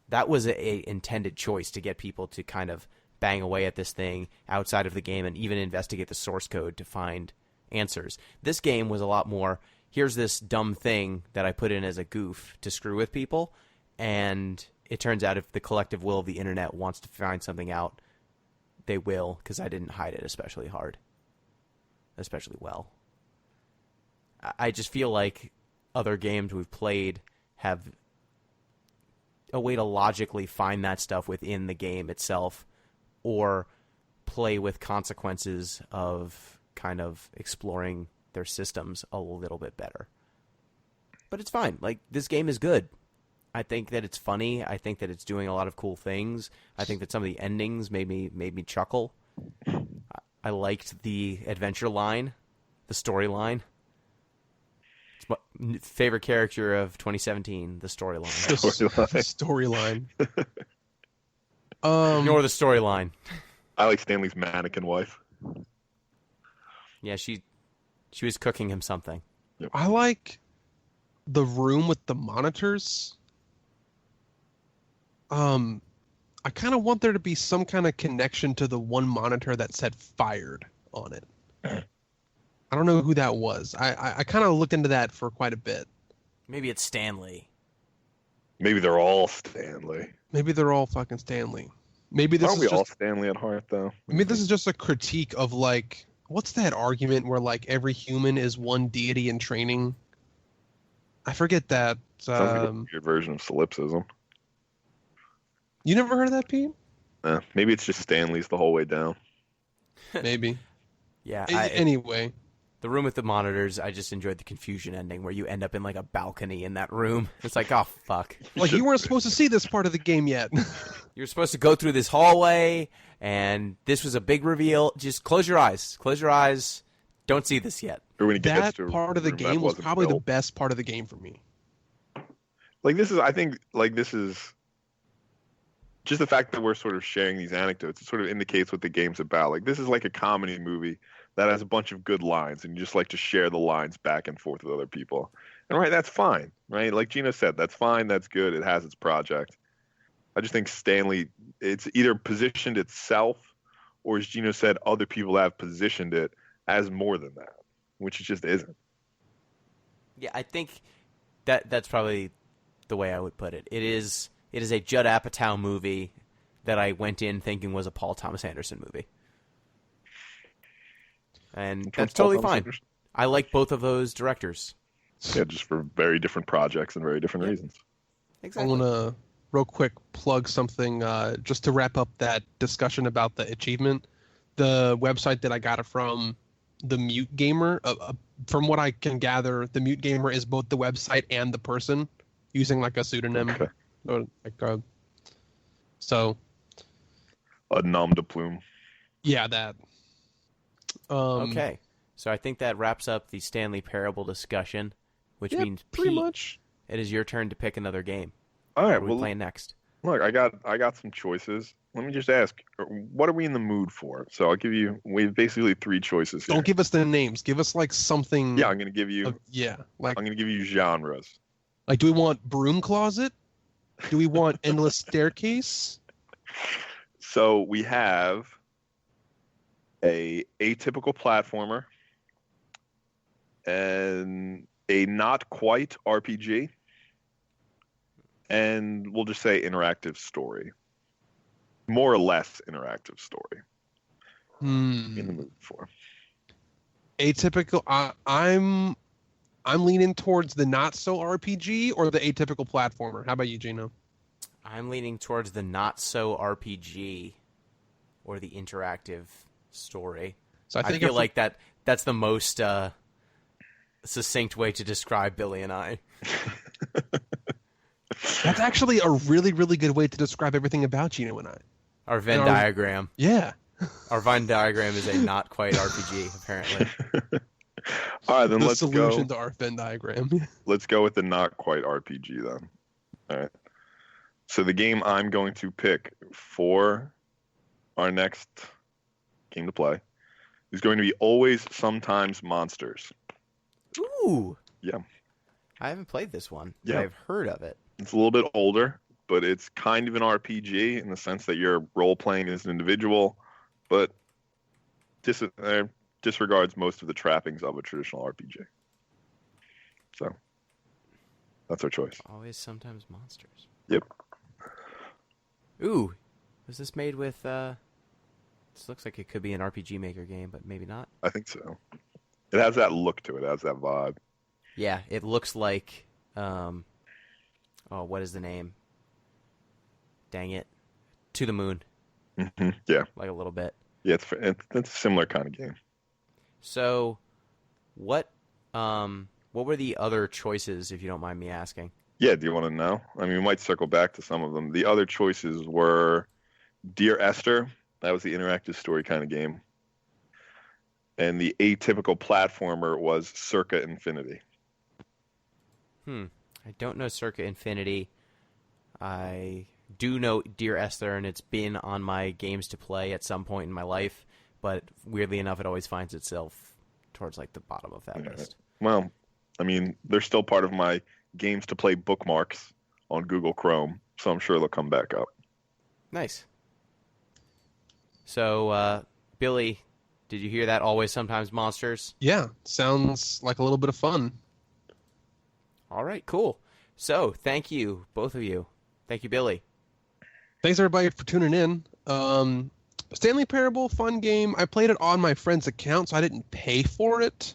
That was a intended choice to get people to kind of bang away at this thing outside of the game and even investigate the source code to find answers. This game was a lot more, here's this dumb thing that I put in as a goof to screw with people, and it turns out if the collective will of the internet wants to find something out, they will, because I didn't hide it especially well. I just feel like other games we've played have a way to logically find that stuff within the game itself, or play with consequences of kind of exploring their systems a little bit better. But it's fine. Like, this game is good. I think that it's funny. I think that it's doing a lot of cool things. I think that some of the endings made me chuckle. I liked the adventure line, the storyline. It's my favorite character of 2017, the storyline. The storyline. Ignore the storyline. I like Stanley's mannequin wife. Yeah, she was cooking him something. I like the room with the monitors. I kind of want there to be some kind of connection to the one monitor that said fired on it. I don't know who that was. I kind of looked into that for quite a bit. Maybe it's Stanley. Maybe they're all Stanley. Maybe they're all fucking Stanley. Maybe this Aren't we is all just, Stanley at heart, though? maybe this is just a critique of, like, what's that argument where, like, every human is one deity in training? I forget that. Sounds like a weird version of solipsism. You never heard of that, Pete? Maybe it's just Stanley's the whole way down. Maybe. Yeah. Anyway. The room with the monitors, I just enjoyed the confusion ending where you end up in, like, a balcony in that room. It's like, oh, fuck. Like, you weren't supposed to see this part of the game yet. You're supposed to go through this hallway, and this was a big reveal. Just close your eyes. Close your eyes. Don't see this yet. Or when he gets That to a part of the room that game was wasn't probably the built. best part of the game for me. Like, I think this is just the fact that we're sort of sharing these anecdotes. It sort of indicates what the game's about. Like, this is like a comedy movie that has a bunch of good lines, and you just like to share the lines back and forth with other people. And right, that's fine, right? Like Gino said, that's fine, that's good, it has its project. I just think Stanley, it's either positioned itself, or as Gino said, other people have positioned it as more than that, which it just isn't. Yeah, I think that's probably the way I would put it. It is a Judd Apatow movie that I went in thinking was a Paul Thomas Anderson movie. And that's totally fine. I like both of those directors. Yeah, just for very different projects and very different reasons. Exactly. I want to real quick plug something just to wrap up that discussion about the achievement. The website that I got it from, the Mute Gamer, from what I can gather, the Mute Gamer is both the website and the person using like a pseudonym. Okay. Or like so. A nom de plume. Yeah, that. Okay. So I think that wraps up the Stanley Parable discussion, which means pretty Pete, much. it is your turn to pick another game. All right, What are we playing next? Look, I got some choices. Let me just ask, what are we in the mood for? So I'll give you, we have basically three choices here. Don't give us the names. Give us like something. Yeah, I'm going to give you, like I'm going to give you genres. like, do we want broom closet? Do we want Endless Staircase? So we have a atypical platformer and a not quite RPG, and we'll just say interactive story. More or less interactive story. In the mood for. Atypical. I'm leaning towards the not so RPG or the atypical platformer. How about you, Gino? I'm leaning towards the not so RPG or the interactive story. So I feel like that's the most succinct way to describe Billy and I. That's actually a really, really good way to describe everything about Gino and I. Our Venn diagram. Yeah. Our Venn diagram is a not quite RPG, apparently. All right, then The let's go. solution to our Venn diagram. Let's go with the not quite RPG then. All right. So the game I'm going to pick for our next game to play is going to be Always Sometimes Monsters. Ooh. Yeah. I haven't played this one, but Yeah. I've heard of it. It's a little bit older, but it's kind of an RPG in the sense that you're role-playing as an individual, but disregards most of the trappings of a traditional RPG. So that's our choice. Always Sometimes Monsters. Yep. Ooh. Was this made with... This looks like it could be an RPG Maker game, but maybe not. I think so. It has that look to it. It has that vibe. Yeah, it looks like... what is the name? Dang it. To the Moon. Yeah. Like a little bit. Yeah, it's a similar kind of game. So, what were the other choices, if you don't mind me asking? Yeah, do you want to know? I mean, we might circle back to some of them. The other choices were Dear Esther. That was the interactive story kind of game. And the atypical platformer was Circa Infinity. I don't know Circa Infinity. I do know Dear Esther, and it's been on my games to play at some point in my life, but weirdly enough, it always finds itself towards like the bottom of that list. Well, I mean, they're still part of my games to play bookmarks on Google Chrome, so I'm sure they'll come back up. Nice. So, Billy, did you hear that? Always Sometimes Monsters? Yeah, sounds like a little bit of fun. All right, cool. So, thank you, both of you. Thank you, Billy. Thanks everybody for tuning in. Stanley Parable, fun game. I played it on my friend's account, so I didn't pay for it.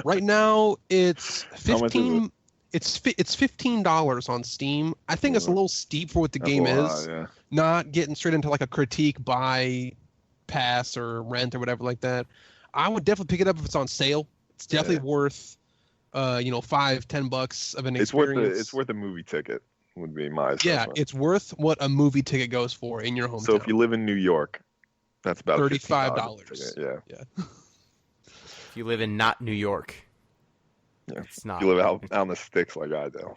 Right now, it's How much is it? It's $15 on Steam. I think it's a little steep for what the game is. Yeah. Not getting straight into like a critique, buy, pass, or rent or whatever like that. I would definitely pick it up if it's on sale. It's definitely worth, $5-10 of an experience. It's worth a movie ticket. Would be my assessment. Yeah, it's worth what a movie ticket goes for in your hometown. So if you live in New York, that's about $35. $15. Yeah. If you live in not New York, Yeah. it's not. You live out in the sticks like I do.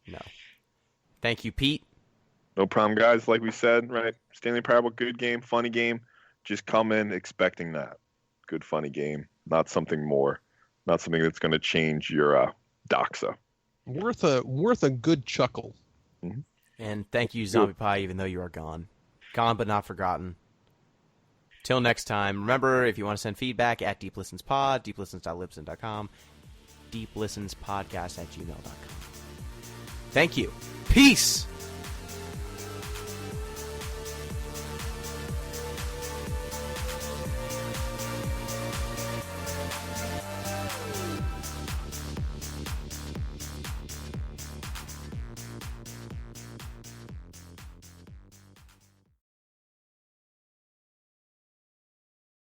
No. Thank you, Pete. No problem, guys. Like we said, right? Stanley Parable, good game, funny game. Just come in expecting that. Good, funny game. Not something more. Not something that's going to change your doxa. Worth a good chuckle. Mm-hmm. And thank you, Zombiepie, even though you are gone. Gone but not forgotten. Till next time, remember, if you want to send feedback at deeplistenspod, deeplistens.libsyn.com, deeplistenspodcast@gmail.com. Thank you. Peace!